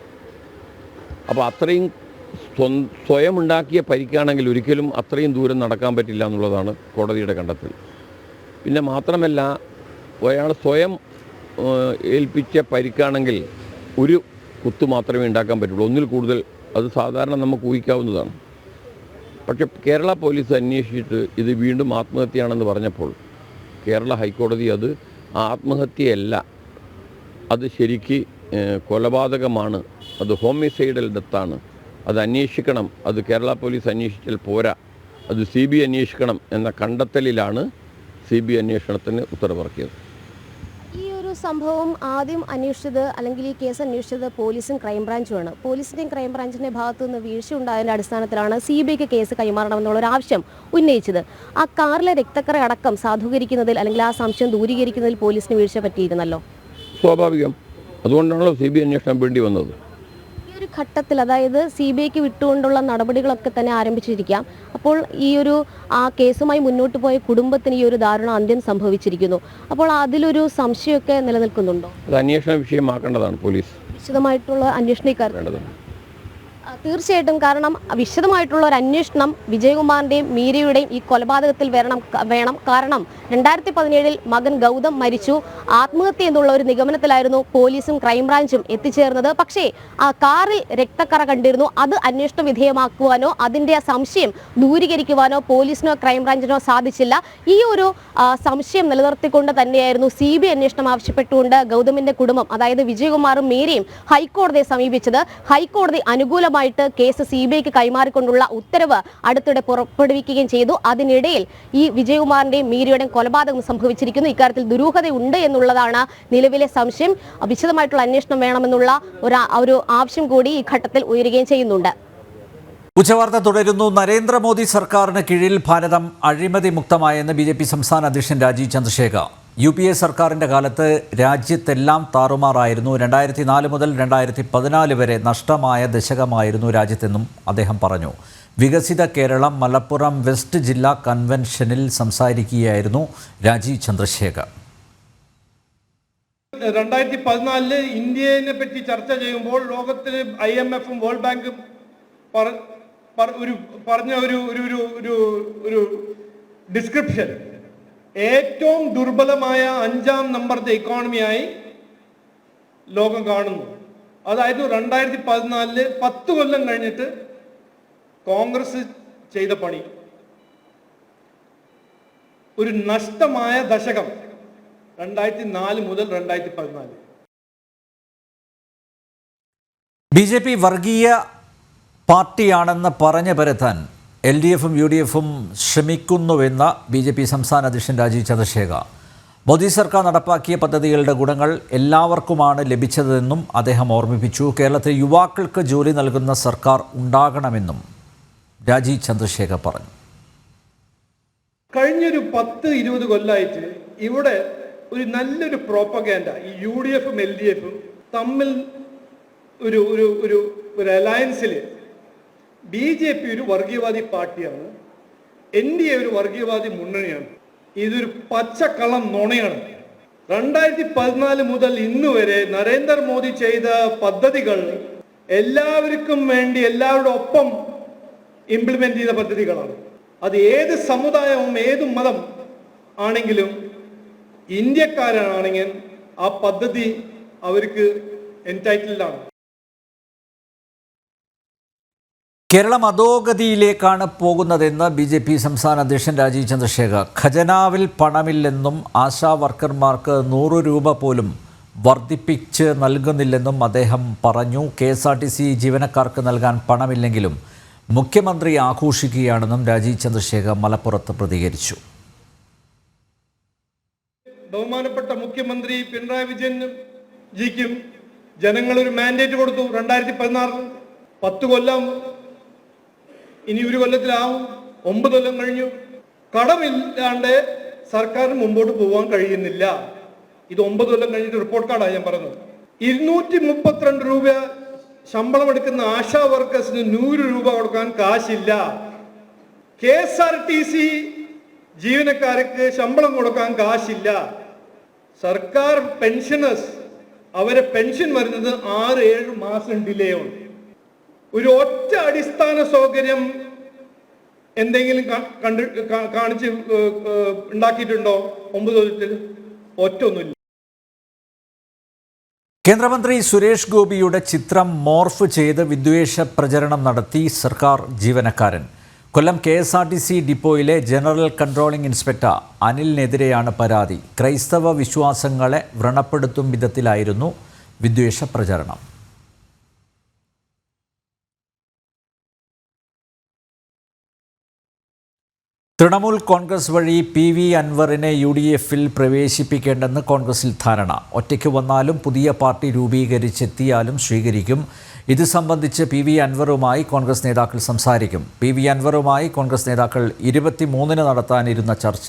അപ്പോൾ അത്രയും സ്വയം ഉണ്ടാക്കിയ പരിക്കാണെങ്കിൽ ഒരിക്കലും അത്രയും ദൂരം നടക്കാൻ പറ്റില്ല എന്നുള്ളതാണ് കോടതിയുടെ കണ്ടെത്തൽ. പിന്നെ മാത്രമല്ല, അയാൾ സ്വയം ഏൽപ്പിച്ച പരിക്കാണെങ്കിൽ ഒരു കുത്ത് മാത്രമേ ഉണ്ടാക്കാൻ പറ്റുള്ളൂ, ഒന്നിൽ കൂടുതൽ അത് സാധാരണ നമുക്ക് ഊഹിക്കാവുന്നതാണ്. പക്ഷേ കേരള പോലീസ് അന്വേഷിച്ചിട്ട് ഇത് വീണ്ടും ആത്മഹത്യയാണെന്ന് പറഞ്ഞപ്പോൾ കേരള ഹൈക്കോടതി അത് ആത്മഹത്യയല്ല, അത് ശരിക്ക് കൊലപാതകമാണ്, അത് ഹോമിസൈഡൽ ഡെത്താണ്, അത് അന്വേഷിക്കണം, അത് കേരള പോലീസ് അന്വേഷിച്ചാൽ പോരാ, അത് CBI അന്വേഷിക്കണം എന്ന കണ്ടെത്തലിലാണ് CBI അന്വേഷണത്തിന് ഉത്തരവിറക്കിയത്. ഈ ഒരു സംഭവം ആദ്യം അന്വേഷിച്ചത്, അല്ലെങ്കിൽ ഈ കേസ് അന്വേഷിച്ചത് പോലീസും ക്രൈംബ്രാഞ്ചുമാണ്. പോലീസിൻ്റെയും ക്രൈംബ്രാഞ്ചിൻ്റെ ഭാഗത്തു നിന്ന് വീഴ്ച ഉണ്ടായതിൻ്റെ അടിസ്ഥാനത്തിലാണ് CBIക്ക് കേസ് കൈമാറണമെന്നുള്ളൊരു ആവശ്യം ഉന്നയിച്ചത്. ആ കാറിലെ രക്തക്കറ അടക്കം സാധൂകരിക്കുന്നതിൽ, അല്ലെങ്കിൽ ആ സംശയം ദൂരീകരിക്കുന്നതിൽ പോലീസിന് വീഴ്ച പറ്റിയിരുന്നല്ലോ. സ്വാഭാവികം. അതുകൊണ്ടാണല്ലോ CBI അന്വേഷണം വേണ്ടി വന്നത്. ഈ ഒരു ഘട്ടത്തിൽ അതായത് CBIക്ക് വിട്ടുകൊണ്ടുള്ള നടപടികളൊക്കെ തന്നെ ആരംഭിച്ചിരിക്കാം. അപ്പോൾ ഈ ഒരു കേസുമായി മുന്നോട്ട് പോയ കുടുംബത്തിന് ഈ ഒരു ദാരുണ അന്ത്യം സംഭവിച്ചിരിക്കുന്നു. അപ്പോൾ അതിലൊരു സംശയമൊക്കെ നിലനിൽക്കുന്നുണ്ടോ? അത് അന്വേഷണ വിഷയമാക്കേണ്ടതാണ് പോലീസ്. വിശദമായിട്ടുള്ള അന്വേഷണം ഇക്കാര്യം വേണ്ടതാണ്. തീർച്ചയായിട്ടും. കാരണം വിശദമായിട്ടുള്ള ഒരു അന്വേഷണം വിജയകുമാറിന്റെയും മീരയുടെയും ഈ കൊലപാതകത്തിൽ വേണം. കാരണം 2017 മകൻ ഗൗതം മരിച്ചു, ആത്മഹത്യ എന്നുള്ള ഒരു നിഗമനത്തിലായിരുന്നു പോലീസും ക്രൈംബ്രാഞ്ചും എത്തിച്ചേർന്നത്. പക്ഷേ ആ കാറിൽ രക്തക്കറ കണ്ടിരുന്നു. അത് അന്വേഷണ വിധേയമാക്കുവാനോ അതിന്റെ സംശയം ദൂരീകരിക്കുവാനോ പോലീസിനോ ക്രൈംബ്രാഞ്ചിനോ സാധിച്ചില്ല. ഈ ഒരു സംശയം നിലനിർത്തിക്കൊണ്ട് തന്നെയായിരുന്നു CBI അന്വേഷണം ആവശ്യപ്പെട്ടുകൊണ്ട് ഗൗതമിന്റെ കുടുംബം, അതായത് വിജയകുമാറും മീരയും ഹൈക്കോടതിയെ സമീപിച്ചത്. ഹൈക്കോടതി അനുകൂലമായിട്ട് കേസ് CBIക്ക് കൈമാറിക്കൊണ്ടുള്ള ഉത്തരവ് അടുത്തിടെ പുറപ്പെടുവിക്കുകയും ചെയ്തു. അതിനിടയിൽ ഈ വിജയകുമാറിന്റെയും മീരയുടെയും കൊലപാതകം സംഭവിച്ചിരിക്കുന്നു. ഇക്കാര്യത്തിൽ ദുരൂഹതയുണ്ട് എന്നുള്ളതാണ് നിലവിലെ സംശയം. വിശദമായിട്ടുള്ള അന്വേഷണം വേണമെന്നുള്ള ഒരു ആവശ്യം കൂടി ഈ ഘട്ടത്തിൽ ഉയരുകയും ചെയ്യുന്നുണ്ട്. ഉച്ചവാർത്ത തുടരുന്നു. നരേന്ദ്രമോദി സർക്കാരിന് കീഴിൽ ഭാരതം അഴിമതി മുക്തമായെന്ന് BJP സംസ്ഥാന അധ്യക്ഷൻ രാജീവ് ചന്ദ്രശേഖർ. UPA സർക്കാരിൻ്റെ കാലത്ത് രാജ്യത്തെല്ലാം താറുമാറായിരുന്നു. 2004 മുതൽ 2014 വരെ നഷ്ടമായ ദശകമായിരുന്നു രാജ്യത്തെന്നും അദ്ദേഹം പറഞ്ഞു. വികസിത കേരളം മലപ്പുറം വെസ്റ്റ് ജില്ലാ കൺവെൻഷനിൽ സംസാരിക്കുകയായിരുന്നു രാജീവ് ചന്ദ്രശേഖർ. 2014 ഇന്ത്യയെ പറ്റി ചർച്ച ചെയ്യുമ്പോൾ ലോകത്തിൽ IMFും വേൾഡ് ബാങ്കും പറഞ്ഞ ഒരു ഡിസ്ക്രിപ്ഷൻ ഏറ്റവും ദുർബലമായ 5ാം നമ്പറത്തെ ഇക്കോണമിയായി ലോകം കാണുന്നു. അതായത് 2014 10 കൊല്ലം കഴിഞ്ഞിട്ട് കോൺഗ്രസ് ചെയ്ത പണി, ഒരു നഷ്ടമായ ദശകം 2004 മുതൽ 2014. BJP വർഗീയ പാർട്ടിയാണെന്ന് പറഞ്ഞു പരത്താൻ LDFും UDFും ശ്രമിക്കുന്നുവെന്ന് BJP സംസ്ഥാന അധ്യക്ഷൻ രാജീവ് ചന്ദ്രശേഖർ. മോദി സർക്കാർ നടപ്പാക്കിയ പദ്ധതികളുടെ ഗുണങ്ങൾ എല്ലാവർക്കുമാണ് ലഭിച്ചതെന്നും അദ്ദേഹം ഓർമ്മിപ്പിച്ചു. കേരളത്തിൽ യുവാക്കൾക്ക് ജോലി നൽകുന്ന സർക്കാർ ഉണ്ടാകണമെന്നും രാജീവ് ചന്ദ്രശേഖർ പറഞ്ഞു. കഴിഞ്ഞൊരു 10-20 കൊല്ലമായിട്ട് ഇവിടെ ഒരു നല്ലൊരു പ്രോപ്പഗാൻഡ ഈ UDFും LDFും തമ്മിൽ ഒരു അലയൻസിൽ BJP ഒരു വർഗീയവാദി പാർട്ടിയാണ്, NDA ഒരു വർഗീയവാദി മുന്നണിയാണ്. ഇതൊരു പച്ചക്കള്ളം നുണയാണ്. 2014 മുതൽ ഇന്ന് വരെ നരേന്ദ്രമോദി ചെയ്ത പദ്ധതികൾ എല്ലാവർക്കും വേണ്ടി എല്ലാവരുടെ ഒപ്പം ഇംപ്ലിമെന്റ് ചെയ്ത പദ്ധതികളാണ്. അത് ഏത് സമുദായവും ഏത് മതം ആണെങ്കിലും ഇന്ത്യക്കാരാണെങ്കിൽ ആ പദ്ധതി അവർക്ക് എൻടൈറ്റിൽഡ് ആണ്. കേരളം അധോഗതിയിലേക്കാണ് പോകുന്നതെന്ന് BJP സംസ്ഥാന അധ്യക്ഷൻ രാജീവ് ചന്ദ്രശേഖർ. ഖജനാവിൽ പണമില്ലെന്നും ആശാ വർക്കർമാർക്ക് 100 രൂപ പോലും വർദ്ധിപ്പിച്ച് നൽകുന്നില്ലെന്നും അദ്ദേഹം പറഞ്ഞു. KSRTC ജീവനക്കാർക്ക് നൽകാൻ പണമില്ലെങ്കിലും മുഖ്യമന്ത്രി ആഘോഷിക്കുകയാണെന്നും രാജീവ് ചന്ദ്രശേഖർ മലപ്പുറത്ത് പ്രതികരിച്ചു. ബഹുമാനപ്പെട്ട മുഖ്യമന്ത്രി പിണറായി വിജയൻ ജിക്കും ജനങ്ങളൊരു മാൻഡേറ്റ് കൊടുത്തു. 2016 10 കൊല്ലം, ഇനി 1 കൊല്ലത്തിലാവും. 9 കൊല്ലം കഴിഞ്ഞു. കടമില്ലാണ്ട് സർക്കാരിന് മുമ്പോട്ട് പോകാൻ കഴിയുന്നില്ല. ഇത് 9 കൊല്ലം കഴിഞ്ഞിട്ട് റിപ്പോർട്ട് കാർഡാണ് ഞാൻ പറഞ്ഞത്. 232 രൂപ ശമ്പളം എടുക്കുന്ന ആശാ വർക്കേഴ്സിന് 100 രൂപ കൊടുക്കാൻ കാശില്ല. KSRTC ജീവനക്കാർക്ക് ശമ്പളം കൊടുക്കാൻ കാശില്ല. സർക്കാർ പെൻഷനേഴ്സ് അവരെ പെൻഷൻ വരുന്നത് 6-7 മാസം ഡിലേ ഉണ്ട്. ഒരു ഒറ്റ അടിസ്ഥാന സൗകര്യം എന്തെങ്കിലും കാണിച്ച് ഉണ്ടാക്കിയിട്ടുണ്ടോ 9 കൊല്ലത്തിൽ? ഒറ്റൊന്നുമില്ല. കേന്ദ്രമന്ത്രി സുരേഷ് ഗോപിയുടെ ചിത്രം മോർഫ് ചെയ്ത് വിദ്വേഷ പ്രചരണം നടത്തി സർക്കാർ ജീവനക്കാരൻ. കൊല്ലം KSRTC ഡിപ്പോയിലെ ജനറൽ കൺട്രോളിംഗ് ഇൻസ്പെക്ടർ അനിലിനെതിരെയാണ് പരാതി. ക്രൈസ്തവ വിശ്വാസങ്ങളെ വ്രണപ്പെടുത്തും വിധത്തിലായിരുന്നു വിദ്വേഷ പ്രചരണം. തൃണമൂൽ കോൺഗ്രസ് വഴി PV അൻവറിനെ UDFിൽ പ്രവേശിപ്പിക്കേണ്ടെന്ന് കോൺഗ്രസിൽ ധാരണ. ഒറ്റയ്ക്ക് വന്നാലും പുതിയ പാർട്ടി രൂപീകരിച്ചെത്തിയാലും സ്വീകരിക്കും. ഇത് സംബന്ധിച്ച് PV അൻവറുമായി കോൺഗ്രസ് നേതാക്കൾ സംസാരിക്കും. PV അൻവറുമായി കോൺഗ്രസ് നേതാക്കൾ 23-ന് നടത്താനിരുന്ന ചർച്ച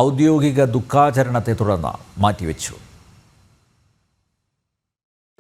ഔദ്യോഗിക ദുഃഖാചരണത്തെ തുടർന്ന് മാറ്റിവെച്ചു.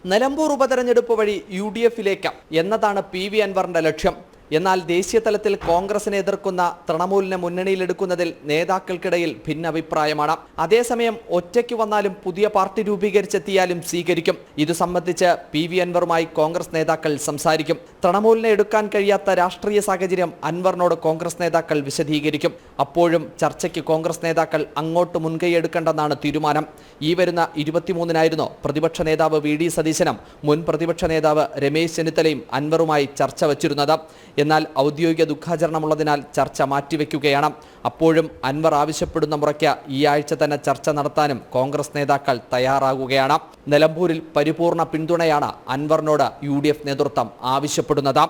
നിലമ്പൂർ ഉപതെരഞ്ഞെടുപ്പ് വഴി UDF-ലേക്ക് എന്നതാണ് PV അൻവറിന്റെ ലക്ഷ്യം. എന്നാൽ ദേശീയ തലത്തിൽ കോൺഗ്രസിനെ എതിർക്കുന്ന തൃണമൂലിനെ മുന്നണിയിലെടുക്കുന്നതിൽ നേതാക്കൾക്കിടയിൽ ഭിന്നഭിപ്രായമാണ്. അതേസമയം ഒറ്റയ്ക്ക് വന്നാലും പുതിയ പാർട്ടി രൂപീകരിച്ചെത്തിയാലും സ്വീകരിക്കും. ഇതു സംബന്ധിച്ച് PV അൻവറുമായി കോൺഗ്രസ് നേതാക്കൾ സംസാരിക്കും. തൃണമൂലിനെ എടുക്കാൻ കഴിയാത്ത രാഷ്ട്രീയ സാഹചര്യം അൻവറിനോട് കോൺഗ്രസ് നേതാക്കൾ വിശദീകരിക്കും. അപ്പോഴും ചർച്ചയ്ക്ക് കോൺഗ്രസ് നേതാക്കൾ അങ്ങോട്ട് മുൻകൈ എടുക്കേണ്ടെന്നാണ് തീരുമാനം. ഈ വരുന്ന 23-നായിരുന്നു പ്രതിപക്ഷ നേതാവ് VD സതീശനും മുൻ പ്രതിപക്ഷ നേതാവ് രമേശ് ചെന്നിത്തലയും അൻവറുമായി ചർച്ച വച്ചിരുന്നത്. എന്നാൽ ഔദ്യോഗിക ദുഃഖാചരണമുള്ളതിനാൽ ചർച്ച മാറ്റിവെക്കുകയാണ്. അപ്പോഴും അൻവർ ആവശ്യപ്പെടുന്ന മുറയ്ക്ക് ഈ ആഴ്ച തന്നെ ചർച്ച നടത്താനും കോൺഗ്രസ് നേതാക്കൾ തയ്യാറാകുകയാണ്. നിലമ്പൂരിൽ പരിപൂർണ പിന്തുണയാണ് അൻവറിനോട് UDF നേതൃത്വം ആവശ്യപ്പെടുന്നത്.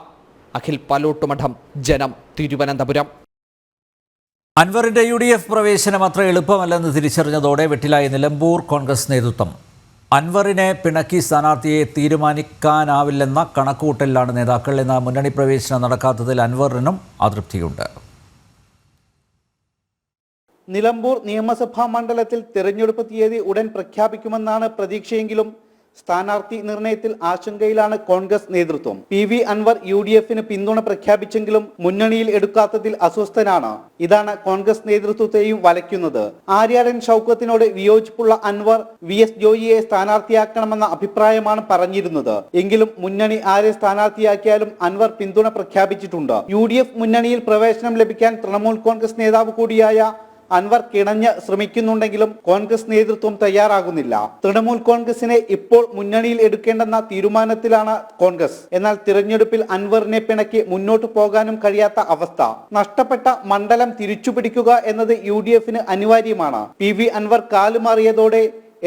അഖിൽ പാലോട്ടുമഠം, ജനം, തിരുവനന്തപുരം. അൻവറിന്റെ UDF പ്രവേശനം അത്ര എളുപ്പമല്ലെന്ന് തിരിച്ചറിഞ്ഞതോടെ വെട്ടിലായി നിലമ്പൂർ കോൺഗ്രസ് നേതൃത്വം. അൻവറിനെ പിണക്കി സ്ഥാനാർത്ഥിയെ തീരുമാനിക്കാനാവില്ലെന്ന കണക്കുകൂട്ടലിലാണ് നേതാക്കൾ. എന്നാൽ മുന്നണി പ്രവേശനം നടക്കാത്തതിൽ അൻവറിനും അതൃപ്തിയുണ്ട്. നിലമ്പൂർ നിയമസഭാ മണ്ഡലത്തിൽ തെരഞ്ഞെടുപ്പ് തീയതി ഉടൻ പ്രഖ്യാപിക്കുമെന്നാണ് പ്രതീക്ഷയെങ്കിലും സ്ഥാനാർത്ഥി നിർണയത്തിൽ ആശങ്കയിലാണ് കോൺഗ്രസ് നേതൃത്വം. PV അൻവർ UDF-ന് പിന്തുണ പ്രഖ്യാപിച്ചെങ്കിലും മുന്നണിയിൽ എടുക്കാത്തതിൽ അസ്വസ്ഥനാണ്. ഇതാണ് കോൺഗ്രസ് നേതൃത്വത്തെയും വലയ്ക്കുന്നത്. ആര്യാടൻ ഷൗക്കത്തിനോട് വിയോജിപ്പുള്ള അൻവർ VS ജോയിയെ സ്ഥാനാർത്ഥിയാക്കണമെന്ന അഭിപ്രായമാണ് പറഞ്ഞിരുന്നത്. എങ്കിലും മുന്നണി ആരെ സ്ഥാനാർത്ഥിയാക്കിയാലും അൻവർ പിന്തുണ പ്രഖ്യാപിച്ചിട്ടുണ്ട്. UDF മുന്നണിയിൽ പ്രവേശനം ലഭിക്കാൻ തൃണമൂൽ കോൺഗ്രസ് നേതാവ് കൂടിയായ അൻവർ കിണഞ്ഞ് ശ്രമിക്കുന്നുണ്ടെങ്കിലും കോൺഗ്രസ് നേതൃത്വം തയ്യാറാകുന്നില്ല. തൃണമൂൽ കോൺഗ്രസിനെ ഇപ്പോൾ മുന്നണിയിൽ എടുക്കേണ്ടെന്ന തീരുമാനത്തിലാണ് കോൺഗ്രസ്. എന്നാൽ തിരഞ്ഞെടുപ്പിൽ അൻവറിനെ പിണക്കി മുന്നോട്ട് പോകാനും കഴിയാത്ത അവസ്ഥ. നഷ്ടപ്പെട്ട മണ്ഡലം തിരിച്ചുപിടിക്കുക എന്നത് UDF-ന് അനിവാര്യമാണ്. PV അൻവർ കാലുമാറിയതോടെ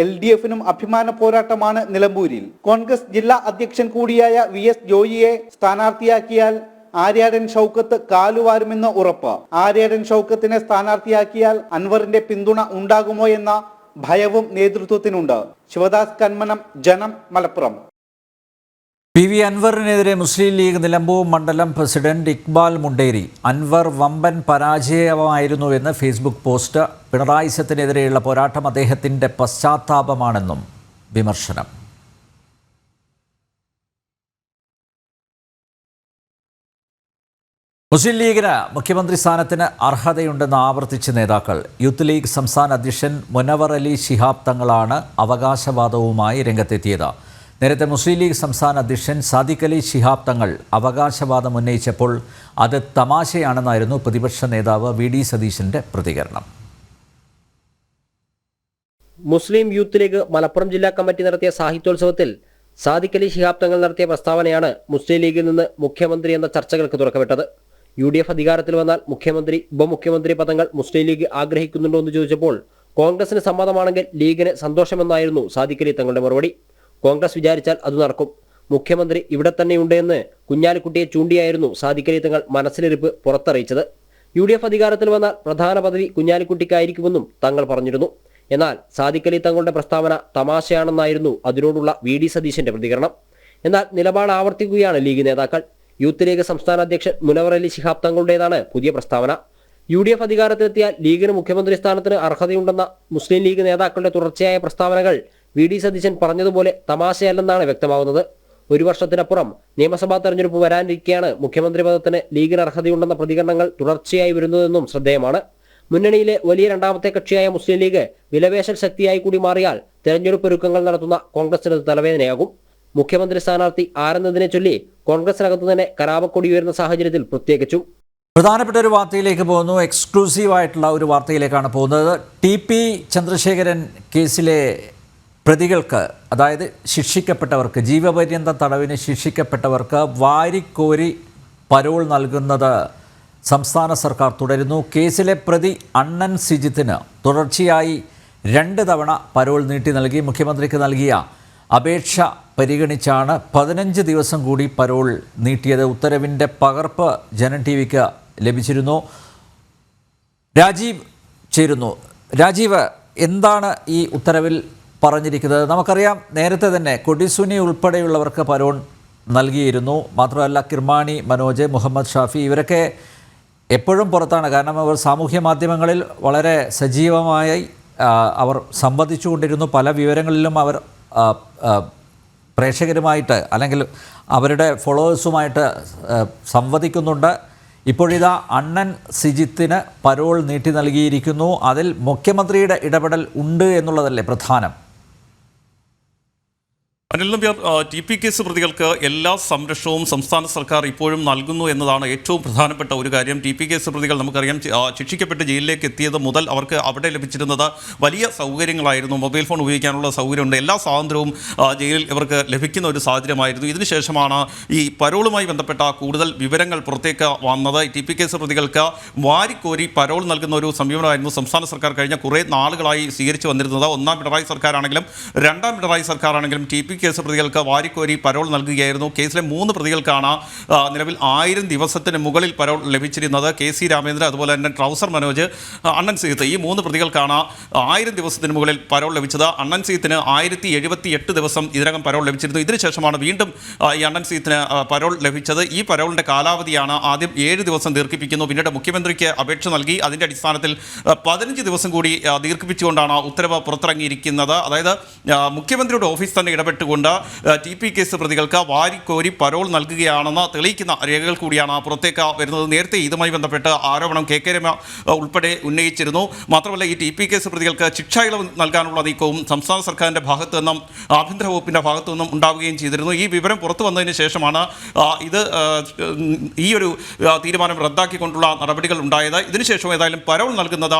LDF-നും അഭിമാന പോരാട്ടമാണ് നിലമ്പൂരിൽ. കോൺഗ്രസ് ജില്ലാ അധ്യക്ഷൻ കൂടിയായ VS ജോയിയെ സ്ഥാനാർത്ഥിയാക്കിയാൽ ആര്യാടൻ ഷൗക്കത്ത് കാലുവാരുമെന്ന് ഉറപ്പ്. ആര്യാടൻ ഷൗക്കത്തിനെ സ്ഥാനാർത്ഥിയാക്കിയാൽ അൻവറിന്റെ പിന്തുണ ഉണ്ടാകുമോ എന്ന ഭയവും നേതൃത്വത്തിനുണ്ട്. ശിവദാസ് കന്മനം, ജനം, മലപ്പുറം. PV അൻവറിനെതിരെ മുസ്ലിം ലീഗ് നിലമ്പൂർ മണ്ഡലം പ്രസിഡന്റ് ഇക്ബാൽ മുണ്ടേരി. അൻവർ വമ്പൻ പരാജയമായിരുന്നുവെന്ന് ഫേസ്ബുക്ക് പോസ്റ്റ്. പിണറായി സത്തിനെതിരെയുള്ള പോരാട്ടം അദ്ദേഹത്തിന്റെ പശ്ചാത്താപമാണെന്നും വിമർശനം. മുസ്ലിം ലീഗിന് മുഖ്യമന്ത്രി സ്ഥാനത്തിന് അർഹതയുണ്ടെന്ന് ആവർത്തിച്ച് നേതാക്കൾ. യൂത്ത് ലീഗ് സംസ്ഥാന അധ്യക്ഷൻ മുനവർ അലി ശിഹാബ് തങ്ങളാണ് അവകാശവാദവുമായി രംഗത്തെത്തിയത്. നേരത്തെ മുസ്ലിം ലീഗ് സംസ്ഥാന അധ്യക്ഷൻ സാദിഖ് അലി ശിഹാബ് തങ്ങൾ അവകാശവാദം ഉന്നയിച്ചപ്പോൾ അത് തമാശയാണെന്നായിരുന്നു പ്രതിപക്ഷ നേതാവ് VD സതീശന്റെ പ്രതികരണം. മുസ്ലിം യൂത്ത് ലീഗ് മലപ്പുറം ജില്ലാ കമ്മിറ്റി നടത്തിയ സാഹിത്യോത്സവത്തിൽ സാദിഖ് അലി ശിഹാബ് തങ്ങൾ നടത്തിയ പ്രസ്താവനയാണ് മുസ്ലിം ലീഗിൽ നിന്ന് മുഖ്യമന്ത്രി എന്ന ചർച്ചകൾക്ക് തുടക്കമിട്ടത്. UDF അധികാരത്തിൽ വന്നാൽ മുഖ്യമന്ത്രി, ഉപമുഖ്യമന്ത്രി പദങ്ങൾ മുസ്ലിം ലീഗ് ആഗ്രഹിക്കുന്നുണ്ടോ എന്ന് ചോദിച്ചപ്പോൾ കോൺഗ്രസിന് സമ്മതമാണെങ്കിൽ ലീഗിന് സന്തോഷമെന്നായിരുന്നു സാദിഖ് അലി തങ്ങളുടെ മറുപടി. കോൺഗ്രസ് വിചാരിച്ചാൽ അത് നടക്കും, മുഖ്യമന്ത്രി ഇവിടെ തന്നെയുണ്ട് എന്ന് കുഞ്ഞാലിക്കുട്ടിയെ ചൂണ്ടിയായിരുന്നു സാദിഖ് അലി തങ്ങൾ മനസ്സിലിരിപ്പ് പുറത്തറിയിച്ചത്. UDF അധികാരത്തിൽ വന്നാൽ പ്രധാന പദവി കുഞ്ഞാലിക്കുട്ടിക്കായിരിക്കുമെന്നും തങ്ങൾ പറഞ്ഞിരുന്നു. എന്നാൽ സാദിഖ് അലി തങ്ങളുടെ പ്രസ്താവന തമാശയാണെന്നായിരുന്നു അതിനോടുള്ള VD സതീശന്റെ പ്രതികരണം. എന്നാൽ നിലപാട് ആവർത്തിക്കുകയാണ് ലീഗ് നേതാക്കൾ. യൂത്ത് ലീഗ് സംസ്ഥാന അധ്യക്ഷൻ മുനവർ അലി ശിഹാബ് തങ്ങളുടേതാണ് പുതിയ പ്രസ്താവന. UDF അധികാരത്തിലെത്തിയാൽ ലീഗിന് മുഖ്യമന്ത്രി സ്ഥാനത്തിന് അർഹതയുണ്ടെന്ന മുസ്ലിം ലീഗ് നേതാക്കളുടെ തുടർച്ചയായ പ്രസ്താവനകൾ VD സതീശൻ പറഞ്ഞതുപോലെ തമാശയല്ലെന്നാണ് വ്യക്തമാകുന്നത്. ഒരു വർഷത്തിനപ്പുറം നിയമസഭാ തെരഞ്ഞെടുപ്പ് വരാനിരിക്കെയാണ് മുഖ്യമന്ത്രി പദത്തിന് ലീഗിന് അർഹതയുണ്ടെന്ന പ്രതികരണങ്ങൾ തുടർച്ചയായി വരുന്നതെന്നും ശ്രദ്ധേയമാണ്. മുന്നണിയിലെ വലിയ രണ്ടാമത്തെ കക്ഷിയായ മുസ്ലിം ലീഗ് വിലപേശൽ ശക്തിയായി കൂടി മാറിയാൽ തെരഞ്ഞെടുപ്പ് ഒരുക്കങ്ങൾ നടത്തുന്ന കോൺഗ്രസിന് തലവേദനയാകും. മുഖ്യമന്ത്രി സ്ഥാനാർത്ഥി ആരെന്നതിനെ ചൊല്ലി കോൺഗ്രസിനകത്ത് തന്നെ കലാപക്കൊടി ഉയരുന്ന സാഹചര്യത്തിൽ പ്രത്യേകിച്ചും. പ്രധാനപ്പെട്ട ഒരു വാർത്തയിലേക്ക് പോകുന്നു. എക്സ്ക്ലൂസീവായിട്ടുള്ള ഒരു വാർത്തയിലേക്കാണ് പോകുന്നത്. TP ചന്ദ്രശേഖരൻ കേസിലെ പ്രതികൾക്ക്, അതായത് ശിക്ഷിക്കപ്പെട്ടവർക്ക്, ജീവപര്യന്തം തടവിന് ശിക്ഷിക്കപ്പെട്ടവർക്ക് വാരിക്കോരി പരോൾ നൽകുന്നത് സംസ്ഥാന സർക്കാർ തുടരുന്നു. കേസിലെ പ്രതി അണ്ണൻ സിജിത്തിന് തുടർച്ചയായി 2 തവണ പരോൾ നീട്ടി നൽകി. മുഖ്യമന്ത്രിക്ക് നൽകിയ അപേക്ഷ പരിഗണിച്ചാണ് 15 ദിവസം കൂടി പരോൾ നീട്ടിയത്. ഉത്തരവിൻ്റെ പകർപ്പ് ജനം TVക്ക് ലഭിച്ചിരുന്നു. രാജീവ് ചേരുന്നു. രാജീവ്, എന്താണ് ഈ ഉത്തരവിൽ പറഞ്ഞിരിക്കുന്നത്? നമുക്കറിയാം, നേരത്തെ തന്നെ കൊടിസുനി ഉൾപ്പെടെയുള്ളവർക്ക് പരോൾ നൽകിയിരുന്നു. മാത്രമല്ല കിർമാണി മനോജ്, മുഹമ്മദ് ഷാഫി ഇവരൊക്കെ എപ്പോഴും പുറത്താണ്. കാരണം അവർ സാമൂഹ്യ മാധ്യമങ്ങളിൽ വളരെ സജീവമായി അവർ സംവദിച്ചുകൊണ്ടിരുന്നു. പല വിവരങ്ങളിലും അവർ പ്രേക്ഷകരുമായിട്ട് അല്ലെങ്കിൽ അവരുടെ ഫോളോവേഴ്സുമായിട്ട് സംവദിക്കുന്നുണ്ട്. ഇപ്പോഴിതാ അണ്ണൻ സിജിത്തിന് പരോൾ നീട്ടി നൽകിയിരിക്കുന്നു. അതിൽ മുഖ്യമന്ത്രിയുടെ ഇടപെടൽ ഉണ്ട് എന്നുള്ളതല്ലേ പ്രധാനം? Anil Nambiar, T P case പ്രതികൾക്ക് എല്ലാ സംരക്ഷണവും സംസ്ഥാന സർക്കാർ ഇപ്പോഴും നൽകുന്നു എന്നതാണ് ഏറ്റവും പ്രധാനപ്പെട്ട ഒരു കാര്യം. ടി പി കേസ് പ്രതികൾ നമുക്കറിയാം ശിക്ഷിക്കപ്പെട്ട് ജയിലിലേക്ക് എത്തിയത് മുതൽ അവർക്ക് അവിടെ ലഭിച്ചിരുന്നത് വലിയ സൗകര്യങ്ങളായിരുന്നു. മൊബൈൽ ഫോൺ ഉപയോഗിക്കാനുള്ള സൗകര്യമുണ്ട്, എല്ലാ സ്വാതന്ത്ര്യവും ജയിലിൽ ഇവർക്ക് ലഭിക്കുന്ന ഒരു സാഹചര്യമായിരുന്നു. ഇതിനുശേഷമാണ് ഈ പരോളുമായി ബന്ധപ്പെട്ട കൂടുതൽ വിവരങ്ങൾ പുറത്തേക്ക് വന്നത്. ടി പി കേസ് പ്രതികൾക്ക് വാരിക്കോരി പരോൾ നൽകുന്ന ഒരു സമീപനമായിരുന്നു സംസ്ഥാന സർക്കാർ കഴിഞ്ഞ കുറേ നാളുകളായി സ്വീകരിച്ചു വന്നിരുന്നത്. ഒന്നാം പിണറായി സർക്കാരാണെങ്കിലും രണ്ടാം പിണറായി സർക്കാരാണെങ്കിലും ടി പി കേസ് പ്രതികൾക്ക് വാരിക്കോരി പരോൾ നൽകുകയായിരുന്നു. കേസിലെ 3 പ്രതികൾക്കാണ് നിലവിൽ 1000 ദിവസത്തിന് മുകളിൽ പരോൾ ലഭിച്ചിരുന്നത്. കെ സി രാമേന്ദ്രൻ, അതുപോലെ തന്നെ ട്രൗസർ മനോജ്, അണ്ണൻ സീത്ത്, ഈ 3 പ്രതികൾക്കാണ് 1000 ദിവസത്തിന് മുകളിൽ പരോൾ ലഭിച്ചത്. അണ്ണൻ സീത്തിന് 1078 ദിവസം ഇതിനകം പരോൾ ലഭിച്ചിരുന്നു. ഇതിനുശേഷമാണ് വീണ്ടും ഈ അണ്ണൻ സീത്തിന് പരോൾ ലഭിച്ചത്. ഈ പരോളിൻ്റെ കാലാവധിയാണ് ആദ്യം 7 ദിവസം ദീർഘിപ്പിക്കുന്നു, പിന്നീട് മുഖ്യമന്ത്രിക്ക് അപേക്ഷ നൽകി. അതിൻ്റെ അടിസ്ഥാനത്തിൽ 15 ദിവസം കൂടി ദീർഘിപ്പിച്ചുകൊണ്ടാണ് ഉത്തരവ് പുറത്തിറങ്ങിയിരിക്കുന്നത്. അതായത് മുഖ്യമന്ത്രിയുടെ ഓഫീസ് തന്നെ ഇടപെട്ടുകൊണ്ട് ടി പി കേസ് പ്രതികൾക്ക് വാരിക്കോരി പരോൾ നൽകുകയാണെന്ന് തെളിയിക്കുന്ന രേഖകൾ കൂടിയാണ് പുറത്തേക്ക് വരുന്നത്. നേരത്തെ ഇതുമായി ബന്ധപ്പെട്ട് ആരോപണം കെ കെ രമ ഉൾപ്പെടെ ഉന്നയിച്ചിരുന്നു. മാത്രമല്ല ഈ ടി പി കേസ് പ്രതികൾക്ക് ശിക്ഷാ ഇളവ് നൽകാനുള്ള നീക്കവും സംസ്ഥാന സർക്കാരിൻ്റെ ഭാഗത്തു നിന്നും ആഭ്യന്തര വകുപ്പിൻ്റെ ഭാഗത്തു നിന്നും ഉണ്ടാവുകയും ചെയ്തിരുന്നു. ഈ വിവരം പുറത്തു വന്നതിന് ശേഷമാണ് ഈ ഒരു തീരുമാനം റദ്ദാക്കിക്കൊണ്ടുള്ള നടപടികൾ ഉണ്ടായത്. ഇതിനുശേഷം ഏതായാലും പരോൾ നൽകുന്നത്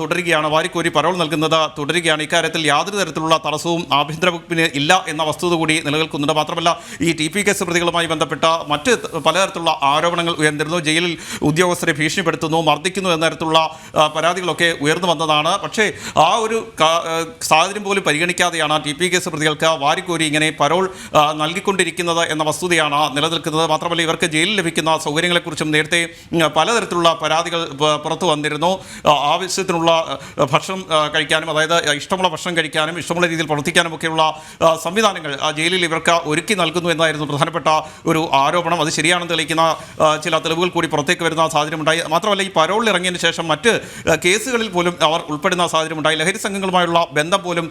തുടരുകയാണ്, വാരിക്കോരി പരോൾ നൽകുന്നത് തുടരുകയാണ്. ഇക്കാര്യത്തിൽ യാതൊരു തരത്തിലുള്ള തടസ്സവും ആഭ്യന്തര വകുപ്പിന് ഇല്ല എന്ന വസ്തുത കൂടി നിലനിൽക്കുന്നുണ്ട്. മാത്രമല്ല ഈ ടി പി കേസ് പ്രതികളുമായി ബന്ധപ്പെട്ട മറ്റ് പലതരത്തിലുള്ള ആരോപണങ്ങൾ ഉയർന്നിരുന്നു. ജയിലിൽ ഉദ്യോഗസ്ഥരെ ഭീഷണിപ്പെടുത്തുന്നു, മർദ്ദിക്കുന്നു എന്ന തരത്തിലുള്ള പരാതികളൊക്കെ ഉയർന്നു വന്നതാണ്. പക്ഷേ ആ ഒരു സാഹചര്യം പോലും പരിഗണിക്കാതെയാണ് ടി പി കേസ് പ്രതികൾക്ക് വാരിക്കോരി ഇങ്ങനെ പരോൾ നൽകിക്കൊണ്ടിരിക്കുന്നത് എന്ന വസ്തുതയാണ് നിലനിൽക്കുന്നത്. മാത്രമല്ല ഇവർക്ക് ജയിലിൽ ലഭിക്കുന്ന സൗകര്യങ്ങളെക്കുറിച്ചും നേരത്തെ പലതരത്തിലുള്ള പരാതികൾ പുറത്തു വന്നിരുന്നു. ആവശ്യത്തിനുള്ള ഭക്ഷണം കഴിക്കാനും, അതായത് ഇഷ്ടമുള്ള ഭക്ഷണം കഴിക്കാനും ഇഷ്ടമുള്ള രീതിയിൽ പ്രവർത്തിക്കാനും ഒക്കെയുള്ള സംവിധാനങ്ങൾ ജയിലിൽ ഇവർക്ക് ഒരുക്കി നൽകുന്നു എന്നായിരുന്നു പ്രധാനപ്പെട്ട ഒരു ആരോപണം. അത് ശരിയാണെന്ന് തെളിയിക്കുന്ന ചില തെളിവുകൾ കൂടി പുറത്തേക്ക് വരുന്ന സാഹചര്യമുണ്ടായി. മാത്രമല്ല ഈ പരോളിൽ ഇറങ്ങിയതിന് ശേഷം മറ്റ് കേസുകളിൽ പോലും അവർ ഉൾപ്പെടുന്ന സാഹചര്യമുണ്ടായി. ലഹരി സംഘങ്ങളുമായുള്ള ബന്ധം പോലും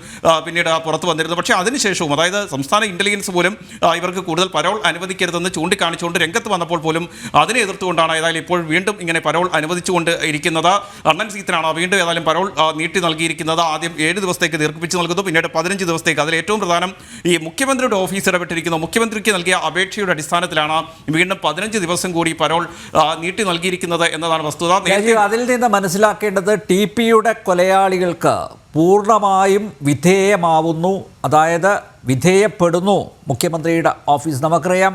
പിന്നീട് പുറത്തു വന്നിരുന്നു. പക്ഷേ അതിനുശേഷവും, അതായത് സംസ്ഥാന ഇൻ്റലിജൻസ് പോലും ഇവർക്ക് കൂടുതൽ പരോൾ അനുവദിക്കരുതെന്ന് ചൂണ്ടിക്കാണിച്ചുകൊണ്ട് രംഗത്ത് വന്നപ്പോൾ പോലും അതിനെ എതിർത്തുകൊണ്ടാണ് ഏതായാലും ഇപ്പോൾ വീണ്ടും ഇങ്ങനെ പരോൾ അനുവദിച്ചുകൊണ്ട് ഇരിക്കുന്നത്. അണ്ണൻ സീത്തിനാണ് വീണ്ടും ഏതായാലും പരോൾ നീട്ടി നൽകിയിരിക്കുന്നത്. ആദ്യം 7 ദിവസത്തേക്ക് ദീർഘിപ്പിച്ച് നൽകുന്നു, പിന്നീട് 15 ദിവസത്തേക്ക്. അതിൽ ഏറ്റവും പ്രധാനം ഈ മുഖ്യമന്ത്രിയുടെ ഓഫീസ് ഇടപെട്ടിരിക്കുന്നു. മുഖ്യമന്ത്രിക്ക് നൽകിയ അപേക്ഷയുടെ അടിസ്ഥാനത്തിലാണ് വീണ്ടും 15 ദിവസം കൂടി പരോൾ നീട്ടി നൽകിയിരിക്കുന്നത് എന്നതാണ് വസ്തുത. അതിൽ നിന്ന് മനസ്സിലാക്കേണ്ടത് ടി പിയുടെ കൊലയാളികൾക്ക് പൂർണ്ണമായും വിധേയമാവുന്നു, അതായത് വിധേയപ്പെടുന്നു മുഖ്യമന്ത്രിയുടെ ഓഫീസ്. നമുക്കറിയാം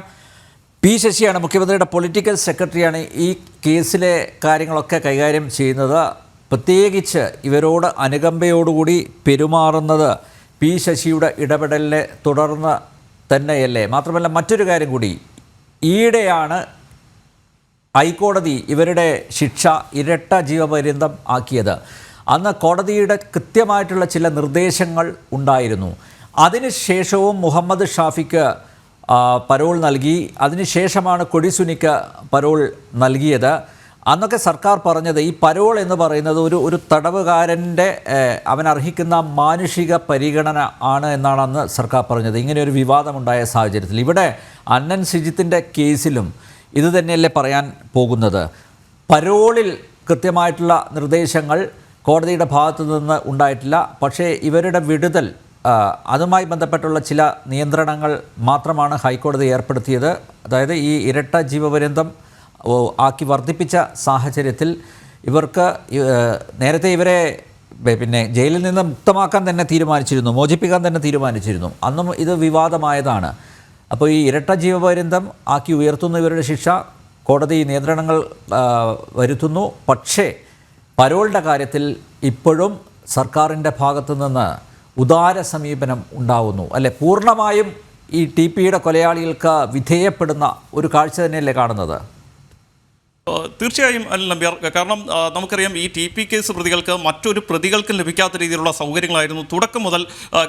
പി ശശിയാണ് മുഖ്യമന്ത്രിയുടെ പൊളിറ്റിക്കൽ സെക്രട്ടറിയാണ് ഈ കേസിലെ കാര്യങ്ങളൊക്കെ കൈകാര്യം ചെയ്യുന്നത്. പ്രത്യേകിച്ച് ഇവരോട് അനുകമ്പയോടുകൂടി പെരുമാറുന്നത് പി ശശിയുടെ ഇടപെടലിനെ തുടർന്ന് തന്നെയല്ലേ? മാത്രമല്ല മറ്റൊരു കാര്യം കൂടി, ഈയിടെയാണ് ഹൈക്കോടതി ഇവരുടെ ശിക്ഷ ഇരട്ട ജീവപര്യന്തം ആക്കിയത്. അന്ന് കോടതിയുടെ കൃത്യമായിട്ടുള്ള ചില നിർദ്ദേശങ്ങൾ ഉണ്ടായിരുന്നു. അതിനുശേഷവും മുഹമ്മദ് ഷാഫിക്ക് പരോൾ നൽകി. അതിനുശേഷമാണ് കൊടിസുനിക്ക് പരോൾ നൽകിയത്. അന്നൊക്കെ സർക്കാർ പറഞ്ഞത് ഈ പരോൾ എന്ന് പറയുന്നത് ഒരു തടവുകാരൻ്റെ അവൻ അർഹിക്കുന്ന മാനുഷിക പരിഗണന ആണ് എന്നാണ് അന്ന് സർക്കാർ പറഞ്ഞത്. ഇങ്ങനെ ഒരു വിവാദമുണ്ടായ സാഹചര്യത്തിൽ ഇവിടെ അണ്ണൻ സിജിത്തിൻ്റെ കേസിലും ഇത് തന്നെയല്ലേ പറയാൻ പോകുന്നത്? പരോളിൽ കൃത്യമായിട്ടുള്ള നിർദ്ദേശങ്ങൾ കോടതിയുടെ ഭാഗത്തു നിന്ന് ഉണ്ടായിട്ടില്ല. പക്ഷേ ഇവരുടെ വിടുതൽ, അതുമായി ബന്ധപ്പെട്ടുള്ള ചില നിയന്ത്രണങ്ങൾ മാത്രമാണ് ഹൈക്കോടതി ഏർപ്പെടുത്തിയത്. അതായത് ഈ ഇരട്ട ജീവപര്യന്തം ആക്കി വർദ്ധിപ്പിച്ച സാഹചര്യത്തിൽ ഇവർക്ക് നേരത്തെ ഇവരെ പിന്നെ ജയിലിൽ നിന്ന് മുക്തമാക്കാൻ തന്നെ തീരുമാനിച്ചിരുന്നു, മോചിപ്പിക്കാൻ തന്നെ തീരുമാനിച്ചിരുന്നു. അന്നും ഇത് വിവാദമായതാണ്. അപ്പോൾ ഈ ഇരട്ട ജീവപര്യന്തം ആക്കി ഉയർത്തുന്ന ഇവരുടെ ശിക്ഷ കോടതി നിയന്ത്രണങ്ങൾ വരുത്തുന്നു. പക്ഷേ പരോളിൻ്റെ കാര്യത്തിൽ ഇപ്പോഴും സർക്കാരിൻ്റെ ഭാഗത്തു നിന്ന് ഉദാര സമീപനം ഉണ്ടാവുന്നു അല്ലെ? പൂർണ്ണമായും ഈ ടി പിയുടെ കൊലയാളികൾക്ക് വിധേയപ്പെടുന്ന ഒരു കാഴ്ച തന്നെയല്ലേ കാണുന്നത്? തീർച്ചയായും അനിൽ നമ്പ്യാർ, കാരണം നമുക്കറിയാം ഈ TP കേസ് പ്രതികൾക്ക് മറ്റൊരു പ്രതികൾക്കും ലഭിക്കാത്ത രീതിയിലുള്ള സൗകര്യങ്ങളായിരുന്നു തുടക്കം മുതൽ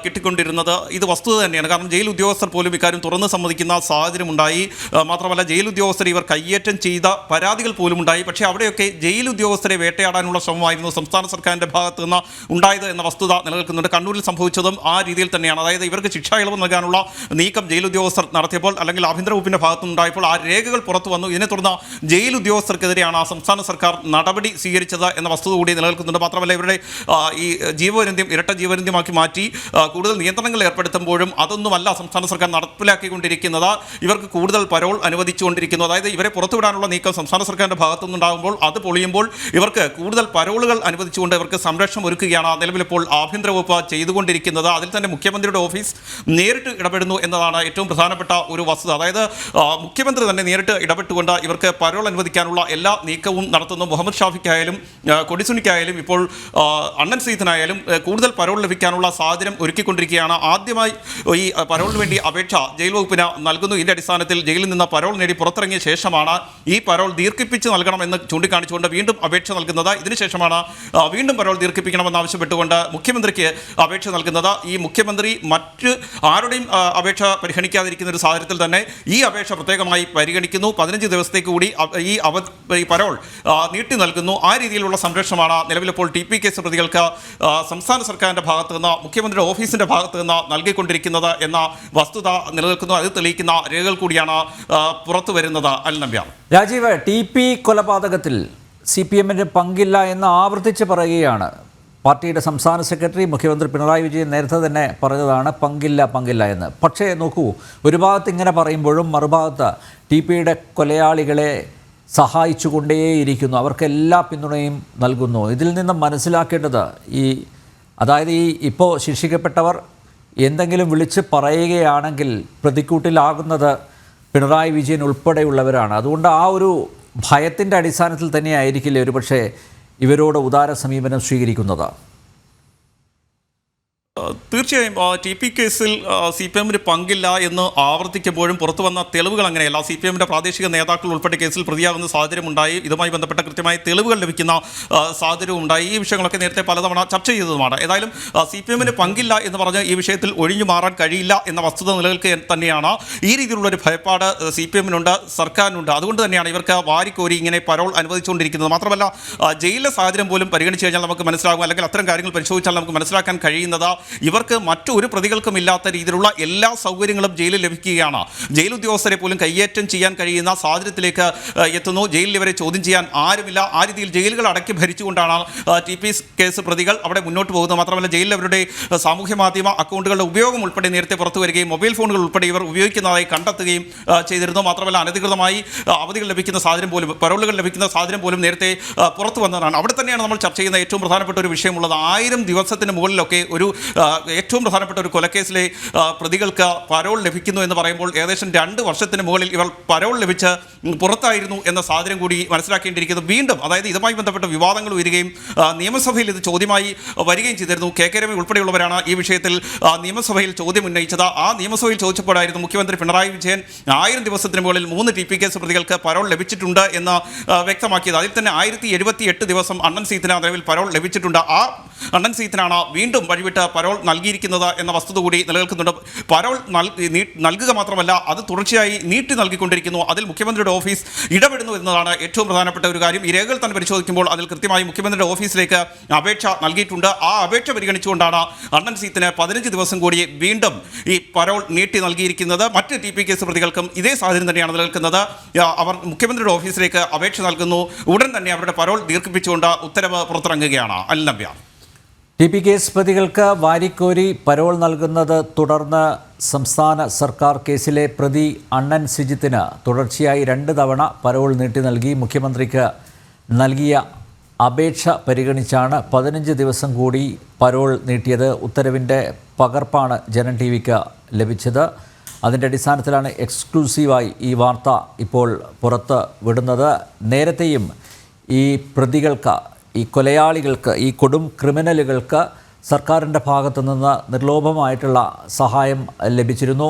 കിട്ടിക്കൊണ്ടിരുന്നത്. ഇത് വസ്തുത തന്നെയാണ്. കാരണം ജയിൽ ഉദ്യോഗസ്ഥർ പോലും ഇക്കാര്യം തുറന്ന് സമ്മതിക്കുന്ന സാഹചര്യമുണ്ടായി. മാത്രമല്ല ജയിൽ ഉദ്യോഗസ്ഥരെ ഇവർ കയ്യേറ്റം ചെയ്ത പരാതികൾ പോലും ഉണ്ടായി. പക്ഷേ അവിടെയൊക്കെ ജയിൽ ഉദ്യോഗസ്ഥരെ വേട്ടയാടാനുള്ള ശ്രമമായിരുന്നു സംസ്ഥാന സർക്കാരിൻ്റെ ഭാഗത്തു നിന്ന് ഉണ്ടായത് എന്ന വസ്തുത നിലനിൽക്കുന്നുണ്ട്. കണ്ണൂരിൽ സംഭവിച്ചതും ആ രീതിയിൽ തന്നെയാണ്. അതായത് ഇവർക്ക് ശിക്ഷാ ഇളവ് നൽകാനുള്ള നീക്കം ജയിൽ ഉദ്യോഗസ്ഥർ നടത്തിയപ്പോൾ, അല്ലെങ്കിൽ ആഭ്യന്തര വകുപ്പിൻ്റെ ഭാഗത്തുനിന്നുണ്ടായപ്പോൾ ആ രേഖകൾ പുറത്തു വന്നു. ഇതിനെ തുടർന്ന് ജയിൽ ഉദ്യോഗസ്ഥർക്കെതിരെയാണ് സംസ്ഥാന സർക്കാർ നടപടി സ്വീകരിച്ചത് എന്ന വസ്തുത കൂടി നിലനിൽക്കുന്നുണ്ട്. മാത്രമല്ല ഇവരുടെ ഈ ജീവപര്യന്തം ഇരട്ട ജീവപര്യന്തമാക്കി മാറ്റി കൂടുതൽ നിയന്ത്രണങ്ങൾ ഏർപ്പെടുത്തുമ്പോഴും അതൊന്നുമല്ല സംസ്ഥാന സർക്കാർ നടപ്പിലാക്കിക്കൊണ്ടിരിക്കുന്നത്. ഇവർക്ക് കൂടുതൽ പരോൾ അനുവദിച്ചുകൊണ്ടിരിക്കുന്നു. അതായത് ഇവരെ പുറത്തുവിടാനുള്ള നീക്കം സംസ്ഥാന സർക്കാരിൻ്റെ ഭാഗത്തുനിന്നുണ്ടാകുമ്പോൾ അത് പൊളിയുമ്പോൾ ഇവർക്ക് കൂടുതൽ പരോളുകൾ അനുവദിച്ചുകൊണ്ട് ഇവർക്ക് സംരക്ഷണം ഒരുക്കുകയാണ് നിലവിലിപ്പോൾ ആഭ്യന്തര വകുപ്പ് ചെയ്തുകൊണ്ടിരിക്കുന്നത്. അതിൽ തന്നെ മുഖ്യമന്ത്രിയുടെ ഓഫീസ് നേരിട്ട് ഇടപെടുന്നു എന്നതാണ് ഏറ്റവും പ്രധാനപ്പെട്ട ഒരു വസ്തുത. അതായത് മുഖ്യമന്ത്രി തന്നെ നേരിട്ട് ഇടപെട്ടുകൊണ്ട് ഇവർക്ക് പരോൾ അനുവദിക്കാനുള്ള എല്ലാ നീക്കവും നടത്തുന്നു. മുഹമ്മദ് ഷാഫിക്കായാലും കൊടിസുനിക്കായാലും ഇപ്പോൾ അണ്ണൻ സീതനായാലും കൂടുതൽ പരോൾ ലഭിക്കാനുള്ള സാഹചര്യം ഒരുക്കിക്കൊണ്ടിരിക്കുകയാണ്. ആദ്യമായി ഈ പരോളിന് വേണ്ടി അപേക്ഷ ജയിൽ വകുപ്പിന് നൽകുന്നു. ഇതിൻ്റെ അടിസ്ഥാനത്തിൽ ജയിലിൽ നിന്ന് പരോൾ നേടി പുറത്തിറങ്ങിയ ശേഷമാണ് ഈ പരോൾ ദീർഘിപ്പിച്ച് നൽകണമെന്ന് ചൂണ്ടിക്കാണിച്ചുകൊണ്ട് വീണ്ടും അപേക്ഷ നൽകുന്നത്. ഇതിനുശേഷമാണ് വീണ്ടും പരോൾ ദീർഘിപ്പിക്കണമെന്ന് ആവശ്യപ്പെട്ടുകൊണ്ട് മുഖ്യമന്ത്രിക്ക് അപേക്ഷ നൽകുന്നത്. ഈ മുഖ്യമന്ത്രി മറ്റ് ആരുടെയും അപേക്ഷ പരിഗണിക്കാതിരിക്കുന്ന ഒരു സാഹചര്യത്തിൽ തന്നെ ഈ അപേക്ഷ പ്രത്യേകമായി പരിഗണിക്കുന്നു. 15 ദിവസത്തേക്ക് കൂടി ഈ പരോൾ നീട്ടി നൽകുന്നു. ആ രീതിയിലുള്ള സംരക്ഷണമാണ് നിലവിലിപ്പോൾ TP കേസ് പ്രതികൾക്ക് സംസ്ഥാന സർക്കാരിൻ്റെ ഭാഗത്തു നിന്ന് മുഖ്യമന്ത്രിയുടെ ഓഫീസിൻ്റെ ഭാഗത്തു നിന്ന് നൽകിക്കൊണ്ടിരിക്കുന്നത് എന്ന വസ്തുത നിലനിൽക്കുന്നു. അത് തെളിയിക്കുന്ന രേഖകൾ കൂടിയാണ് പുറത്തു വരുന്നത്. അനിൽ നമ്പ്യാർ. രാജീവ്, TP കൊലപാതകത്തിൽ CPM-ന് പങ്കില്ല എന്ന് ആവർത്തിച്ച് പറയുകയാണ് പാർട്ടിയുടെ സംസ്ഥാന സെക്രട്ടറി. മുഖ്യമന്ത്രി പിണറായി വിജയൻ നേരത്തെ തന്നെ പറഞ്ഞതാണ് പങ്കില്ല എന്ന്. പക്ഷേ നോക്കൂ, ഒരു ഭാഗത്ത് ഇങ്ങനെ പറയുമ്പോഴും മറുഭാഗത്ത് TPയുടെ കൊലയാളികളെ സഹായിച്ചുകൊണ്ടേയിരിക്കുന്നു, അവർക്ക് എല്ലാ പിന്തുണയും നൽകുന്നു. ഇതിൽ നിന്ന് മനസ്സിലാക്കേണ്ടത് അതായത് ഇപ്പോൾ ശിക്ഷിക്കപ്പെട്ടവർ എന്തെങ്കിലും വിളിച്ച് പറയുകയാണെങ്കിൽ പ്രതിക്കൂട്ടിലാകുന്നത് പിണറായി വിജയൻ ഉൾപ്പെടെയുള്ളവരാണ്. അതുകൊണ്ട് ആ ഒരു ഭയത്തിൻ്റെ അടിസ്ഥാനത്തിൽ തന്നെയായിരിക്കില്ലേ ഒരുപക്ഷെ ഇവരോട് ഉദാര സമീപനം സ്വീകരിക്കുന്നത്? തീർച്ചയായും TP കേസിൽ CPM-ന് പങ്കില്ല എന്ന് ആവർത്തിക്കുമ്പോഴും പുറത്തു വന്ന തെളിവുകൾ അങ്ങനെയല്ല. CPM-ന്റെ പ്രാദേശിക നേതാക്കൾ ഉൾപ്പെടെ കേസിൽ പ്രതിയാകുന്ന സാഹചര്യമുണ്ടായി. ഇതുമായി ബന്ധപ്പെട്ട കൃത്യമായ തെളിവുകൾ ലഭിക്കുന്ന സാഹചര്യവും ഉണ്ടായി. ഈ വിഷയങ്ങളൊക്കെ നേരത്തെ പലതവണ ചർച്ച ചെയ്തതുമാണ്. ഏതായാലും CPM-ന് പങ്കില്ല എന്ന് പറഞ്ഞ് ഈ വിഷയത്തിൽ ഒഴിഞ്ഞു മാറാൻ കഴിയില്ല എന്ന വസ്തുത നിലനിൽക്കുക തന്നെയാണ്. ഈ രീതിയിലുള്ളൊരു ഭയപ്പാട് CPM-നുണ്ട്, സർക്കാരിനുണ്ട്. അതുകൊണ്ട് തന്നെയാണ് ഇവർക്ക് വാരിക്കോരി ഇങ്ങനെ പരോൾ അനുവദിച്ചുകൊണ്ടിരിക്കുന്നത്. മാത്രമല്ല ജയിലിലെ സാഹചര്യം പോലും പരിഗണിച്ച് കഴിഞ്ഞാൽ നമുക്ക് മനസ്സിലാകും, അല്ലെങ്കിൽ അത്തരം കാര്യങ്ങൾ പരിശോധിച്ചാൽ നമുക്ക് മനസ്സിലാക്കാൻ കഴിയുന്നത് ഇവർക്ക് മറ്റൊരു പ്രതികൾക്കും ഇല്ലാത്ത രീതിയിലുള്ള എല്ലാ സൗകര്യങ്ങളും ജയിലിൽ ലഭിക്കുകയാണ്. ജയിൽ ഉദ്യോഗസ്ഥരെ പോലും കയ്യേറ്റം ചെയ്യാൻ കഴിയുന്ന സാഹചര്യത്തിലേക്ക് എത്തുന്നു. ജയിലിൽ ഇവരെ ചോദ്യം ചെയ്യാൻ ആരുമില്ല. ആ രീതിയിൽ ജയിലുകൾ അടക്കി ഭരിച്ചുകൊണ്ടാണ് TP കേസ് പ്രതികൾ അവിടെ മുന്നോട്ട് പോകുന്നത്. മാത്രമല്ല ജയിലിൽ അവരുടെ സാമൂഹ്യ മാധ്യമ അക്കൗണ്ടുകളുടെ ഉപയോഗം ഉൾപ്പെടെ നേരത്തെ പുറത്തു വരികയും മൊബൈൽ ഫോണുകൾ ഉൾപ്പെടെ ഇവർ ഉപയോഗിക്കുന്നതായി കണ്ടെത്തുകയും ചെയ്തിരുന്നു. മാത്രമല്ല അനധികൃതമായി അവധികൾ ലഭിക്കുന്ന സാഹചര്യം പോലും, പരോളുകൾ ലഭിക്കുന്ന സാഹചര്യം പോലും നേരത്തെ പുറത്തു വന്നതാണ്. അവിടെ തന്നെയാണ് നമ്മൾ ചർച്ച ചെയ്യുന്ന ഏറ്റവും പ്രധാനപ്പെട്ട ഒരു വിഷയമുള്ളത്. 1000 ദിവസത്തിന് മുകളിലൊക്കെ ഒരു ഏറ്റവും പ്രധാനപ്പെട്ട ഒരു കൊലക്കേസിലെ പ്രതികൾക്ക് പരോൾ ലഭിക്കുന്നു എന്ന് പറയുമ്പോൾ ഏകദേശം 2 വർഷത്തിന് മുകളിൽ ഇവർ പരോൾ ലഭിച്ച് പുറത്തായിരുന്നു എന്ന സാഹചര്യം കൂടി മനസ്സിലാക്കേണ്ടിയിരിക്കുന്നു. വീണ്ടും അതായത് ഇതുമായി ബന്ധപ്പെട്ട വിവാദങ്ങൾ വരികയും നിയമസഭയിൽ ഇത് ചോദ്യമായി വരികയും ചെയ്തിരുന്നു. KK രമ ഉൾപ്പെടെയുള്ളവരാണ് ഈ വിഷയത്തിൽ നിയമസഭയിൽ ചോദ്യം ഉന്നയിച്ചത്. ആ നിയമസഭയിൽ ചോദിച്ചപ്പോഴായിരുന്നു മുഖ്യമന്ത്രി പിണറായി വിജയൻ 1000 ദിവസത്തിന് മുകളിൽ 3 TP കേസ് പ്രതികൾക്ക് പരോൾ ലഭിച്ചിട്ടുണ്ട് എന്ന് വ്യക്തമാക്കിയത്. അതിൽ തന്നെ 1078 ദിവസം അണ്ണൻ സീത്തിന് നിലവിൽ പരോൾ ലഭിച്ചിട്ടുണ്ട്. ആ അണ്ണൻ സീത്തിനാണ് വീണ്ടും വഴിവിട്ട് പരോൾ നൽകിയിരിക്കുന്നത് എന്ന വസ്തുത കൂടി നിലനിൽക്കുന്നുണ്ട്. പരോൾ നൽകുക മാത്രമല്ല അത് തുടർച്ചയായി നീട്ടി നൽകിക്കൊണ്ടിരിക്കുന്നു. അതിൽ മുഖ്യമന്ത്രിയുടെ ഓഫീസ് ഇടപെടുന്നു എന്നതാണ് ഏറ്റവും പ്രധാനപ്പെട്ട ഒരു കാര്യം. ഈ രേഖകൾ തന്നെ പരിശോധിക്കുമ്പോൾ അതിൽ കൃത്യമായി മുഖ്യമന്ത്രിയുടെ ഓഫീസിലേക്ക് അപേക്ഷ നൽകിയിട്ടുണ്ട്. ആ അപേക്ഷ പരിഗണിച്ചുകൊണ്ടാണ് അണ്ണൻ സീത്തിന് 15 ദിവസം കൂടി വീണ്ടും ഈ പരോൾ നീട്ടി നൽകിയിരിക്കുന്നത്. മറ്റ് TP കേസ് പ്രതികൾക്കും ഇതേ സാഹചര്യം തന്നെയാണ് നിലനിൽക്കുന്നത്. അവർ മുഖ്യമന്ത്രിയുടെ ഓഫീസിലേക്ക് അപേക്ഷ നൽകുന്നു. ഉടൻ തന്നെ അവരുടെ പരോൾ ദീർഘിപ്പിച്ചുകൊണ്ട് ഉത്തരവ് പുറത്തിറങ്ങുകയാണ്. അനിൽ നമ്പ്യാർ. TP കേസ് പ്രതികൾക്ക് വാരിക്കോരി പരോൾ നൽകുന്നത് തുടർന്ന് സംസ്ഥാന സർക്കാർ കേസിലെ പ്രതി അണ്ണൻ സിജിത്തിന് തുടർച്ചയായി 2 തവണ പരോൾ നീട്ടി നൽകി. മുഖ്യമന്ത്രിക്ക് നൽകിയ അപേക്ഷ പരിഗണിച്ചാണ് 15 ദിവസം കൂടി പരോൾ നീട്ടിയത്. ഉത്തരവിൻ്റെ പകർപ്പാണ് ജനം TVക്ക് ലഭിച്ചത്. അതിൻ്റെ അടിസ്ഥാനത്തിലാണ് എക്സ്ക്ലൂസീവായി ഈ വാർത്ത ഇപ്പോൾ പുറത്ത് വിടുന്നത്. നേരത്തെയും ഈ പ്രതികൾക്ക്, ഈ കൊലയാളികൾക്ക്, ഈ കൊടും ക്രിമിനലുകൾക്ക് സർക്കാരിൻ്റെ ഭാഗത്തു നിന്ന് നിർലോഭമായിട്ടുള്ള സഹായം ലഭിച്ചിരുന്നു.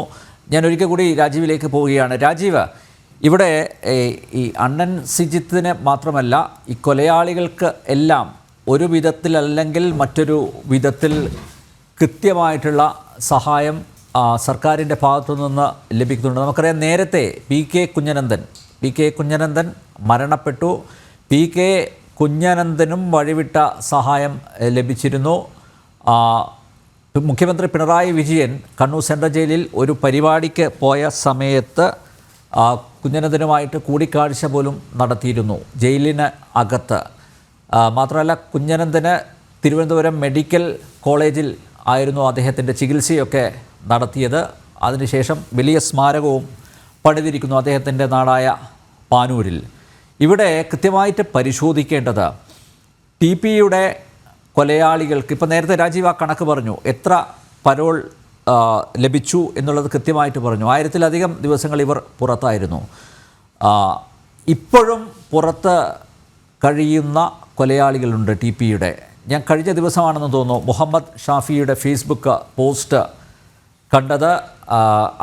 ഞാൻ ഒരിക്കൽ കൂടി രാജീവിലേക്ക് പോവുകയാണ്. രാജീവ്, ഇവിടെ ഈ അണ്ണൻ സിജിത്തിന് മാത്രമല്ല ഈ കൊലയാളികൾക്ക് എല്ലാം ഒരു വിധത്തിലല്ലെങ്കിൽ മറ്റൊരു വിധത്തിൽ കൃത്യമായിട്ടുള്ള സഹായം സർക്കാരിൻ്റെ ഭാഗത്തു നിന്ന് ലഭിക്കുന്നുണ്ട്. നമുക്കറിയാം നേരത്തെ പി കെ കുഞ്ഞനന്ദൻ മരണപ്പെട്ടു. പി കെ കുഞ്ഞനന്ദനും വഴിവിട്ട സഹായം ലഭിച്ചിരുന്നു. മുഖ്യമന്ത്രി പിണറായി വിജയൻ കണ്ണൂർ സെൻട്രൽ ജയിലിൽ ഒരു പരിപാടിക്ക് പോയ സമയത്ത് കുഞ്ഞനന്ദനുമായിട്ട് കൂടിക്കാഴ്ച പോലും നടത്തിയിരുന്നു ജയിലിന് അകത്ത്. മാത്രമല്ല കുഞ്ഞനന്ദന് തിരുവനന്തപുരം മെഡിക്കൽ കോളേജിൽ ആയിരുന്നു അദ്ദേഹത്തിൻ്റെ ചികിത്സയൊക്കെ നടത്തിയത്. അതിനുശേഷം വലിയ സ്മാരകവും പണിതിരിക്കുന്നു അദ്ദേഹത്തിൻ്റെ നാടായ പാനൂരിൽ. ഇവിടെ കൃത്യമായിട്ട് പരിശോധിക്കേണ്ടത് ടി പിയുടെ കൊലയാളികൾക്ക് ഇപ്പോൾ നേരത്തെ രാജീവ് ആ കണക്ക് പറഞ്ഞു, എത്ര പരോൾ ലഭിച്ചു എന്നുള്ളത് കൃത്യമായിട്ട് പറഞ്ഞു. 1000-ലധികം ദിവസങ്ങൾ ഇവർ പുറത്തായിരുന്നു. ഇപ്പോഴും പുറത്ത് കഴിയുന്ന കൊലയാളികളുണ്ട് ടി പിയുടെ. ഞാൻ കഴിഞ്ഞ ദിവസമാണെന്ന് തോന്നുന്നു മുഹമ്മദ് ഷാഫിയുടെ ഫേസ്ബുക്ക് പോസ്റ്റ് കണ്ടത്.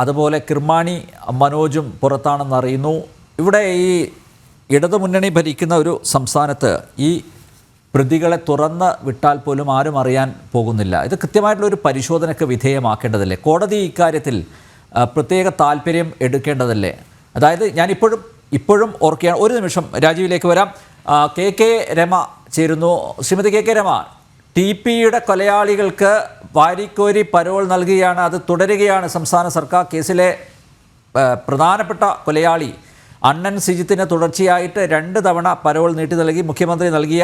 അതുപോലെ കിർമാണി മനോജും പുറത്താണെന്നറിയുന്നു. ഇവിടെ ഈ ഇടതുമുന്നണി ഭരിക്കുന്ന ഒരു സംസ്ഥാനത്ത് ഈ പ്രതികളെ തുറന്ന് വിട്ടാൽ പോലും ആരും അറിയാൻ പോകുന്നില്ല. ഇത് കൃത്യമായിട്ടുള്ളൊരു പരിശോധനയ്ക്ക് വിധേയമാക്കേണ്ടതല്ലേ? കോടതി ഇക്കാര്യത്തിൽ പ്രത്യേക താല്പര്യം എടുക്കേണ്ടതല്ലേ? അതായത് ഞാൻ ഇപ്പോഴും ഓർക്കുകയാണ്. ഒരു നിമിഷം രാജീവിലേക്ക് വരാം. കെ രമ ചേരുന്നു. ശ്രീമതി കെ രമ, ടി പിയുടെ കൊലയാളികൾക്ക് വാരിക്കോരി പരോൾ നൽകുകയാണ്, അത് തുടരുകയാണ് സംസ്ഥാന സർക്കാർ. കേസിലെ പ്രധാനപ്പെട്ട കൊലയാളി അണ്ണൻ സിജിത്തിന് തുടർച്ചയായിട്ട് 2 തവണ പരോൾ നീട്ടി നൽകി. മുഖ്യമന്ത്രി നൽകിയ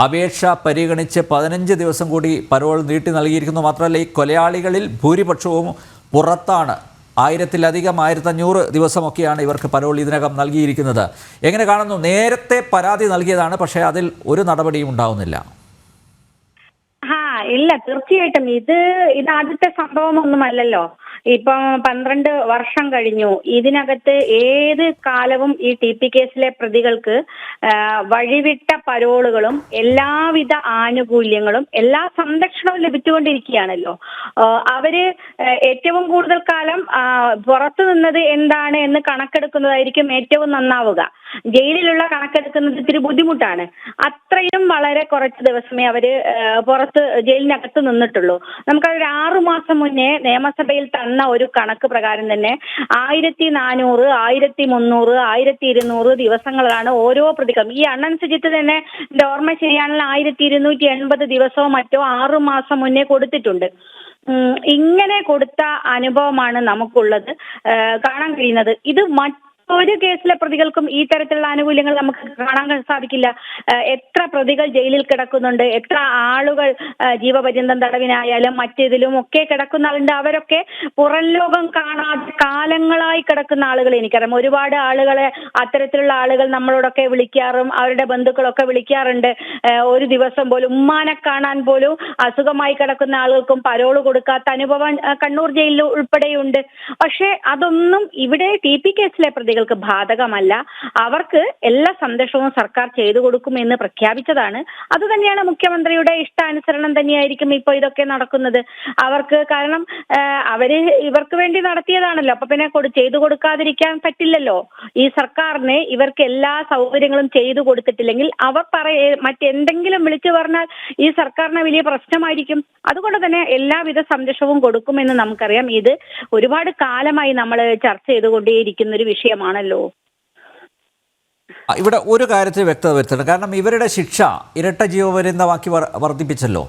അപേക്ഷ പരിഗണിച്ച് 15 ദിവസം കൂടി പരോൾ നീട്ടി നൽകിയിരിക്കുന്നു. മാത്രമല്ല ഈ കൊലയാളികളിൽ ഭൂരിപക്ഷവും പുറത്താണ്. 1000-ലധികം 1500 ദിവസമൊക്കെയാണ് ഇവർക്ക് പരോൾ ഇതിനകം നൽകിയിരിക്കുന്നത്. എങ്ങനെ കാണുന്നു? നേരത്തെ പരാതി നൽകിയതാണ്, പക്ഷേ അതിൽ ഒരു നടപടിയും ഉണ്ടാവുന്നില്ല. ഇല്ല, തീർച്ചയായിട്ടും ഇത് ആദ്യത്തെ സംഭവമൊന്നുമല്ലല്ലോ. ഇപ്പം 12 വർഷം കഴിഞ്ഞു. ഇതിനകത്ത് ഏത് കാലവും ഈ ടി പി കേസിലെ പ്രതികൾക്ക് വഴിവിട്ട പരോളുകളും എല്ലാവിധ ആനുകൂല്യങ്ങളും എല്ലാ സംരക്ഷണവും ലഭിച്ചുകൊണ്ടിരിക്കുകയാണല്ലോ. അവര് ഏറ്റവും കൂടുതൽ കാലം പുറത്തു നിന്നത് എന്താണ് എന്ന് കണക്കെടുക്കുന്നതായിരിക്കും ഏറ്റവും നന്നാവുക. ജയിലിലുള്ള കണക്കെടുക്കുന്നത് ഇത്തിരി ബുദ്ധിമുട്ടാണ്. അത്രയും വളരെ കുറച്ച് ദിവസമേ അവര് പുറത്ത് ജയിലിനകത്ത് നിന്നിട്ടുള്ളൂ. നമുക്കൊരു 6 മാസം മുന്നേ നിയമസഭയിൽ തന്ന ഒരു കണക്ക് പ്രകാരം തന്നെ 1400, 1300, 1200 ദിവസങ്ങളാണ് ഓരോ പ്രതികളും. ഈ അണ്ണൻ സുജിത്ത് തന്നെ എന്റെ ഓർമ്മ ശരിയാണെങ്കിൽ 1280 ദിവസവും മറ്റോ 6 മാസം മുന്നേ കൊടുത്തിട്ടുണ്ട്. ഇങ്ങനെ കൊടുത്ത അനുഭവമാണ് നമുക്കുള്ളത്, കാണാൻ കഴിയുന്നത്. ഇത് ഒരു കേസിലെ പ്രതികൾക്കും ഈ തരത്തിലുള്ള ആനുകൂല്യങ്ങൾ നമുക്ക് കാണാൻ സാധിക്കില്ല. എത്ര പ്രതികൾ ജയിലിൽ കിടക്കുന്നുണ്ട്, എത്ര ആളുകൾ ജീവപര്യന്തം തടവിനായാലും മറ്റേതിലും ഒക്കെ കിടക്കുന്ന ആളുണ്ട്. അവരൊക്കെ പുറം ലോകം കാണാതെ കാലങ്ങളായി കിടക്കുന്ന ആളുകൾ എനിക്കറിയാം. ഒരുപാട് ആളുകളെ അത്തരത്തിലുള്ള ആളുകൾ നമ്മളോടൊക്കെ വിളിക്കാറും അവരുടെ ബന്ധുക്കളൊക്കെ വിളിക്കാറുണ്ട്. ഒരു ദിവസം പോലും ഉമ്മാനെ കാണാൻ പോലും അസുഖമായി കിടക്കുന്ന ആളുകൾക്കും പരോള് കൊടുക്കാത്ത അനുഭവം കണ്ണൂർ ജയിലിൽ ഉൾപ്പെടെയുണ്ട്. പക്ഷെ അതൊന്നും ഇവിടെ ടി പി കേസിലെ പ്രതികൾക്ക് ബാധകമല്ല. അവർക്ക് എല്ലാ സംരക്ഷണവും സർക്കാർ ചെയ്തു കൊടുക്കുമെന്ന് പ്രഖ്യാപിച്ചതാണ്. അതുതന്നെയാണ് മുഖ്യമന്ത്രിയുടെ ഇഷ്ടാനുസരണം തന്നെയായിരിക്കും ഇപ്പോൾ ഇതൊക്കെ നടക്കുന്നത്. അവർക്ക് കാരണം ഇവർക്ക് വേണ്ടി നടത്തിയതാണല്ലോ. അപ്പൊ പിന്നെ ചെയ്തു കൊടുക്കാതിരിക്കാൻ പറ്റില്ലല്ലോ. ഈ സർക്കാരിന് ഇവർക്ക് എല്ലാ സൗകര്യങ്ങളും ചെയ്തു കൊടുത്തിട്ടില്ലെങ്കിൽ അവർ മറ്റെന്തെങ്കിലും വിളിച്ചു പറഞ്ഞാൽ ഈ സർക്കാരിന് വലിയ പ്രശ്നമായിരിക്കും. അതുകൊണ്ട് തന്നെ എല്ലാവിധ സംരക്ഷണവും കൊടുക്കുമെന്ന് നമുക്കറിയാം. ഇത് ഒരുപാട് കാലമായി നമ്മൾ ചർച്ച ചെയ്തുകൊണ്ടേയിരിക്കുന്ന ഒരു വിഷയമാണല്ലോ. ഇവിടെ ഒരു കാര്യത്തിൽ വ്യക്തത വരുത്തണം. കാരണം ഇവരുടെ ശിക്ഷ ഇരട്ട ജീവപര്യന്തമാക്കി വർദ്ധിപ്പിച്ചല്ലോ.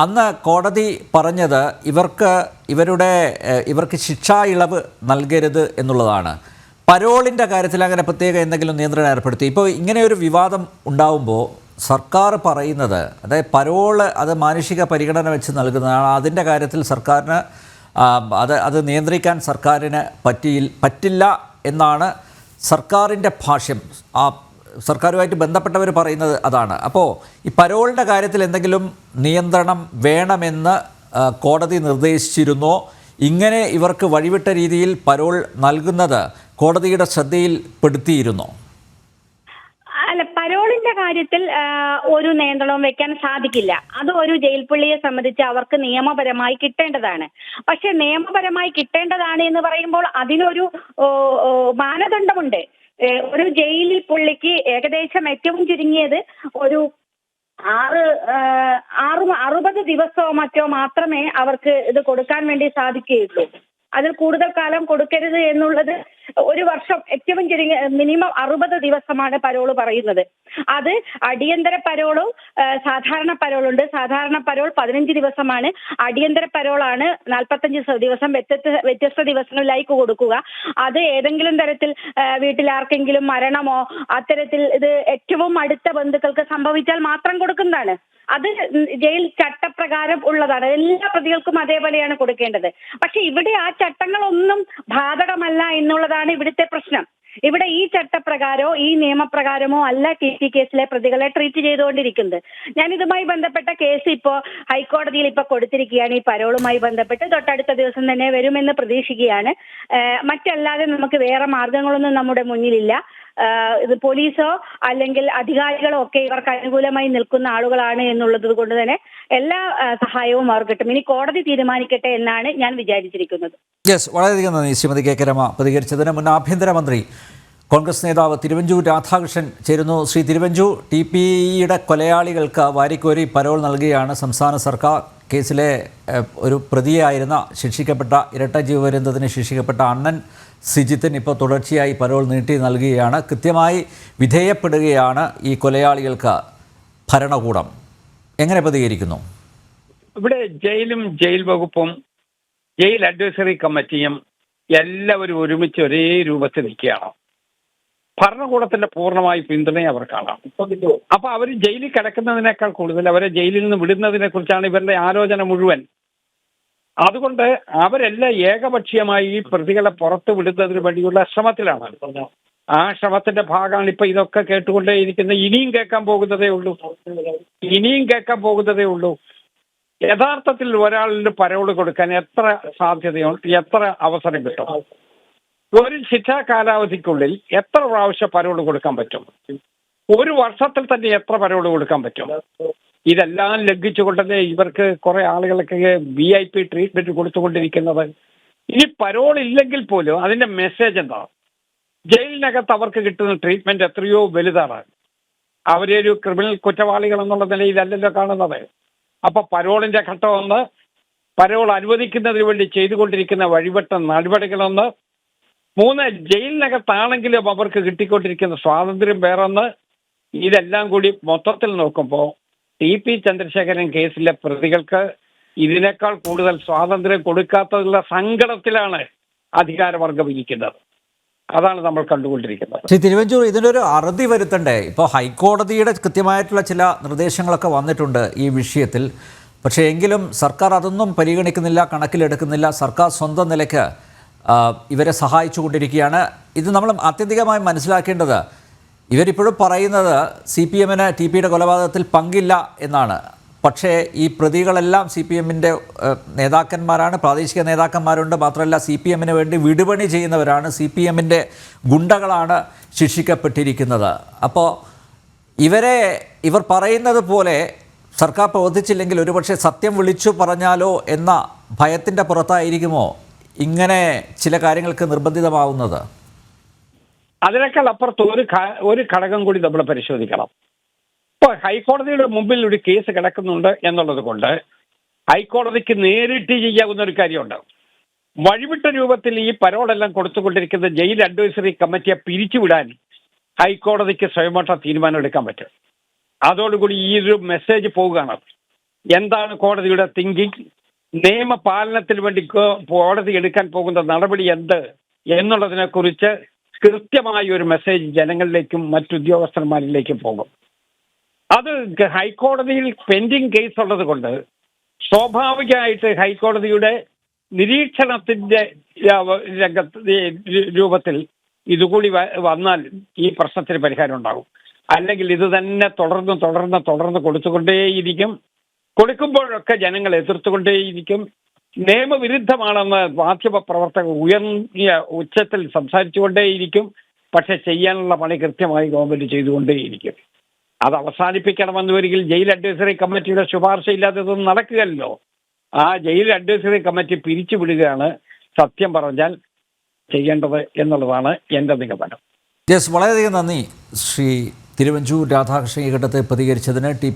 അന്ന് കോടതി പറഞ്ഞത് ഇവർക്ക് ശിക്ഷാ ഇളവ് നൽകരുത് എന്നുള്ളതാണ്. പരോളിൻ്റെ കാര്യത്തിൽ അങ്ങനെ പ്രത്യേക എന്തെങ്കിലും നിയന്ത്രണം ഏർപ്പെടുത്തി? ഇപ്പോൾ ഇങ്ങനെയൊരു വിവാദം ഉണ്ടാവുമ്പോൾ സർക്കാർ പറയുന്നത്, അതായത് പരോള് അത് മാനുഷിക പരിഗണന വെച്ച് നൽകുന്നതാണ്. അതിൻ്റെ കാര്യത്തിൽ സർക്കാരിന് അത് നിയന്ത്രിക്കാൻ സർക്കാരിന് പറ്റില്ല എന്നാണ് സർക്കാരിൻ്റെ ഭാഷ്യം. സർക്കാരുമായിട്ട് ബന്ധപ്പെട്ടവർ പറയുന്നത് അതാണ്. അപ്പോൾ ഈ പരോളിൻ്റെ കാര്യത്തിൽ എന്തെങ്കിലും നിയന്ത്രണം വേണമെന്ന് കോടതി നിർദ്ദേശിച്ചിരുന്നോ? ഇങ്ങനെ ഇവർക്ക് വഴിവിട്ട രീതിയിൽ പരോൾ നൽകുന്നത് കോടതിയുടെ ശ്രദ്ധയിൽപ്പെടുത്തിയിരുന്നോ? അല്ല, പരോളിന്റെ കാര്യത്തിൽ ഒരു നിയന്ത്രണവും വെക്കാൻ സാധിക്കില്ല. അത് ഒരു ജയിൽ പുള്ളിയെ സംബന്ധിച്ച് അവർക്ക് നിയമപരമായി കിട്ടേണ്ടതാണ്. പക്ഷെ നിയമപരമായി കിട്ടേണ്ടതാണ് എന്ന് പറയുമ്പോൾ അതിനൊരു മാനദണ്ഡമുണ്ട്. ഒരു ജയിലിൽ പുള്ളിക്ക് ഏകദേശം ഏറ്റവും ചുരുങ്ങിയത് ഒരു 60 ദിവസമോ മറ്റോ മാത്രമേ അവർക്ക് ഇത് കൊടുക്കാൻ വേണ്ടി സാധിക്കുകയുള്ളൂ. അതിൽ കൂടുതൽ കാലം കൊടുക്കരുത് എന്നുള്ളത് ഒരു വർഷം ഏറ്റവും ചുരുങ്ങിയ മിനിമം 60 ദിവസമാണ് പരോള് പറയുന്നത്. അത് അടിയന്തര പരോളോ സാധാരണ പരോളുണ്ട്. സാധാരണ പരോൾ 15 ദിവസമാണ്. അടിയന്തര പരോളാണ് 45 ദിവസം. വ്യത്യസ്ത ദിവസങ്ങളിലായി കൊടുക്കുക. അത് ഏതെങ്കിലും തരത്തിൽ വീട്ടിൽ ആർക്കെങ്കിലും മരണമോ അത്തരത്തിൽ ഇത് ഏറ്റവും അടുത്ത ബന്ധുക്കൾക്ക് സംഭവിച്ചാൽ മാത്രം കൊടുക്കുന്നതാണ്. അത് ജയിൽ ചട്ടപ്രകാരം ഉള്ളതാണ്. എല്ലാ പ്രതികൾക്കും അതേപോലെയാണ് കൊടുക്കേണ്ടത്. പക്ഷെ ഇവിടെ ആ ചട്ടങ്ങളൊന്നും ബാധകമല്ല എന്നുള്ളതാണ് ഇവിടുത്തെ പ്രശ്നം. ഇവിടെ ഈ ചട്ടപ്രകാരമോ ഈ നിയമപ്രകാരമോ അല്ല TP കേസിലെ പ്രതികളെ ട്രീറ്റ് ചെയ്തുകൊണ്ടിരിക്കുന്നത്. ഞാൻ ഇതുമായി ബന്ധപ്പെട്ട കേസ് ഇപ്പോൾ ഹൈക്കോടതിയിൽ ഇപ്പോൾ കൊടുത്തിരിക്കുകയാണ്. ഈ പരോളുമായി ബന്ധപ്പെട്ട് തൊട്ടടുത്ത ദിവസം തന്നെ വരുമെന്ന് പ്രതീക്ഷിക്കുകയാണ്. മറ്റല്ലാതെ നമുക്ക് വേറെ മാർഗങ്ങളൊന്നും നമ്മുടെ മുന്നിലില്ല. ഇത് പോലീസോ അല്ലെങ്കിൽ അധികാരികളോ ഒക്കെ ഇവർക്ക് അനുകൂലമായി നിൽക്കുന്ന ആളുകളാണ് എന്നുള്ളത് കൊണ്ട് തന്നെ എല്ലാ സഹായവും അവർ കിട്ടും. ഇനി കോടതി തീരുമാനിക്കട്ടെ എന്നാണ് ഞാൻ വിചാരിച്ചിരിക്കുന്നത്. യെസ്, വളരെയധികം നന്ദി ശ്രീമതി കെ രമ പ്രതികരിച്ചതിന്. മുൻ ആഭ്യന്തരമന്ത്രി കോൺഗ്രസ് നേതാവ് തിരുവഞ്ചൂർ രാധാകൃഷ്ണൻ ചേരുന്നു. ശ്രീ തിരുവഞ്ചൂർ, TPയുടെ കൊലയാളികൾക്ക് വാരിക്കോരി പരോൾ നൽകുകയാണ് സംസ്ഥാന സർക്കാർ. കേസിലെ ഒരു പ്രതിയായിരുന്ന ശിക്ഷിക്കപ്പെട്ട ഇരട്ട ജീവപര്യന്തത്തിന് ശിക്ഷിക്കപ്പെട്ട അണ്ണൻ സിജിത്തിന് ഇപ്പോൾ തുടർച്ചയായി പരോൾ നീട്ടി നൽകുകയാണ്. കൃത്യമായി വിധേയപ്പെടുകയാണ് ഈ കൊലയാളികൾക്ക് ഭരണകൂടം. എങ്ങനെ പ്രതികരിക്കുന്നു? ഇവിടെ ജയിലും ജയിൽ വകുപ്പും ജയിൽ അഡ്വൈസറി കമ്മിറ്റിയും എല്ലാവരും ഒരുമിച്ച് ഒരേ രൂപത്തിൽ നിൽക്കുകയാണ്. ഭരണകൂടത്തിന്റെ പൂർണ്ണമായി പിന്തുണ അവർക്കാണ്. അപ്പൊ അവർ ജയിലിൽ കിടക്കുന്നതിനേക്കാൾ കൂടുതൽ അവരെ ജയിലിൽ നിന്ന് വിടുന്നതിനെ കുറിച്ചാണ് ഇവരുടെ ആലോചന മുഴുവൻ. അതുകൊണ്ട് അവരെല്ലാം ഏകപക്ഷീയമായി ഈ പ്രതികളെ പുറത്തു വിടുന്നതിന് വേണ്ടിയുള്ള ശ്രമത്തിലാണ്. ആ ശ്രമത്തിന്റെ ഭാഗമാണ് ഇപ്പൊ ഇതൊക്കെ കേട്ടുകൊണ്ടേയിരിക്കുന്നത്. ഇനിയും കേൾക്കാൻ പോകുന്നതേ ഉള്ളൂ. യഥാർത്ഥത്തിൽ ഒരാളിന് പരോള് കൊടുക്കാൻ എത്ര സാധ്യതയുണ്ട്, എത്ര അവസരം കിട്ടും? ഒരു ശിക്ഷാ കാലാവധിക്കുള്ളിൽ എത്ര പ്രാവശ്യം പരോള് കൊടുക്കാൻ പറ്റും? ഒരു വർഷത്തിൽ തന്നെ എത്ര പരോള് കൊടുക്കാൻ പറ്റും? ഇതെല്ലാം ലംഘിച്ചുകൊണ്ടല്ലേ ഇവർക്ക് കുറെ ആളുകൾക്ക് VIP ട്രീറ്റ്മെന്റ് കൊടുത്തുകൊണ്ടിരിക്കുന്നത്. ഇനി പരോൾ ഇല്ലെങ്കിൽ പോലും അതിന്റെ മെസ്സേജ് എന്താ? ജയിലിനകത്ത് അവർക്ക് കിട്ടുന്ന ട്രീറ്റ്മെന്റ് എത്രയോ വലുതാണ്. അവരൊരു ക്രിമിനൽ കുറ്റവാളികൾ എന്നുള്ള നിലയിലല്ലല്ലോ കാണുന്നത്. അപ്പൊ പരോളിന്റെ ഘട്ടമൊന്ന്, പരോൾ അനുവദിക്കുന്നതിന് വേണ്ടി ചെയ്തുകൊണ്ടിരിക്കുന്ന വഴിവെട്ട നടപടികളൊന്ന്, 3 ജയിലിനകത്താണെങ്കിലും അവർക്ക് കിട്ടിക്കൊണ്ടിരിക്കുന്ന സ്വാതന്ത്ര്യം വേറൊന്ന്. ഇതെല്ലാം കൂടി മൊത്തത്തിൽ നോക്കുമ്പോൾ TP ചന്ദ്രശേഖരൻ കേസിലെ പ്രതികൾക്ക് ഇതിനേക്കാൾ കൂടുതൽ സ്വാതന്ത്ര്യം കൊടുക്കാത്തതിലുള്ള സങ്കടത്തിലാണ് അധികാരവർഗം ഇരിക്കുന്നത്. അതാണ് നമ്മൾ കണ്ടുകൊണ്ടിരിക്കുന്നത്. ശ്രീ തിരുവഞ്ചൂർ, ഇതിനൊരു അറുതി വരുത്തണ്ടേ? ഇപ്പോൾ ഹൈക്കോടതിയുടെ കൃത്യമായിട്ടുള്ള ചില നിർദ്ദേശങ്ങളൊക്കെ വന്നിട്ടുണ്ട് ഈ വിഷയത്തിൽ. പക്ഷേ എങ്കിലും സർക്കാർ അതൊന്നും പരിഗണിക്കുന്നില്ല, കണക്കിലെടുക്കുന്നില്ല. സർക്കാർ സ്വന്തം നിലയ്ക്ക് ഇവരെ സഹായിച്ചു കൊണ്ടിരിക്കുകയാണ്. ഇത് നമ്മൾ ആത്യന്തികമായി മനസ്സിലാക്കേണ്ടത്, ഇവരിപ്പോഴും പറയുന്നത് CPMന് TPയുടെ കൊലപാതകത്തിൽ പങ്കില്ല എന്നാണ്. പക്ഷേ ഈ പ്രതികളെല്ലാം CPMൻ്റെ നേതാക്കന്മാരാണ്, പ്രാദേശിക നേതാക്കന്മാരുണ്ട്. മാത്രമല്ല CPMന് വേണ്ടി വിടുപണി ചെയ്യുന്നവരാണ്, CPMൻ്റെ ഗുണ്ടകളാണ് ശിക്ഷിക്കപ്പെട്ടിരിക്കുന്നത്. അപ്പോൾ ഇവർ പറയുന്നത് പോലെ സർക്കാർ പ്രവർത്തിച്ചില്ലെങ്കിൽ ഒരുപക്ഷെ സത്യം വിളിച്ചു പറഞ്ഞാലോ എന്ന ഭയത്തിൻ്റെ പുറത്തായിരിക്കുമോ ഇങ്ങനെ ചില കാര്യങ്ങൾക്ക് നിർബന്ധിതമാവുന്നത്? അതിനേക്കാൾ അപ്പുറത്ത് ഒരു ഘടകം കൂടി നമ്മൾ പരിശോധിക്കണം. ഇപ്പോൾ ഹൈക്കോടതിയുടെ മുമ്പിൽ ഒരു കേസ് കിടക്കുന്നുണ്ട് എന്നുള്ളത് കൊണ്ട് ഹൈക്കോടതിക്ക് നേരിട്ട് ചെയ്യാവുന്ന ഒരു കാര്യമുണ്ട്. വഴിവിട്ട രൂപത്തിൽ ഈ പരോളെല്ലാം കൊടുത്തുകൊണ്ടിരിക്കുന്ന ജയിൽ അഡ്വൈസറി കമ്മിറ്റിയെ പിരിച്ചുവിടാൻ ഹൈക്കോടതിക്ക് സ്വയമേട്ട തീരുമാനം എടുക്കാൻ പറ്റും. അതോടുകൂടി ഈ ഒരു മെസ്സേജ് പോവുകയാണ്. എന്താണ് കോടതിയുടെ തിങ്കിങ്, നിയമപാലനത്തിന് വേണ്ടി കോടതി എടുക്കാൻ പോകുന്ന നടപടി എന്ത് എന്നുള്ളതിനെ കുറിച്ച് കൃത്യമായ ഒരു മെസ്സേജ് ജനങ്ങളിലേക്കും മറ്റുദ്യോഗസ്ഥന്മാരിലേക്കും പോകും. അത് ഹൈക്കോടതിയിൽ പെൻഡിങ് കേസ് ഉള്ളത് കൊണ്ട് സ്വാഭാവികമായിട്ട് ഹൈക്കോടതിയുടെ നിരീക്ഷണത്തിന്റെ രൂപത്തിൽ ഇതുകൂടി വന്നാൽ ഈ പ്രശ്നത്തിന് പരിഹാരം ഉണ്ടാകും. അല്ലെങ്കിൽ ഇത് തന്നെ തുടർന്ന് കൊടുത്തുകൊണ്ടേയിരിക്കും. കൊടുക്കുമ്പോഴൊക്കെ ജനങ്ങൾ എതിർത്തുകൊണ്ടേയിരിക്കും. നിയമവിരുദ്ധമാണെന്ന് മാധ്യമ പ്രവർത്തകർ ഉയർന്ന ഉച്ചത്തിൽ സംസാരിച്ചുകൊണ്ടേയിരിക്കും. പക്ഷെ ചെയ്യാനുള്ള പണി കൃത്യമായി ഗവൺമെന്റ് ചെയ്തുകൊണ്ടേയിരിക്കും. അത് അവസാനിപ്പിക്കണമെന്ന് വരികിൽ ജയിൽ അഡ്വൈസറി കമ്മിറ്റിയുടെ ശുപാർശയില്ലാതെ ഇതൊന്നും നടക്കുകയല്ലോ. ആ ജയിൽ അഡ്വൈസറി കമ്മിറ്റി പിരിച്ചുവിടുകയാണ് സത്യം പറഞ്ഞാൽ ചെയ്യേണ്ടത് എന്നുള്ളതാണ് എൻ്റെ നിഗമനം. യെസ്, വളരെയധികം നന്ദി ശ്രീ തിരുവഞ്ചൂർ രാധാകൃഷ്ണൻ ഈ ഘട്ടത്തിൽ പ്രതികരിച്ചതിന്. ടി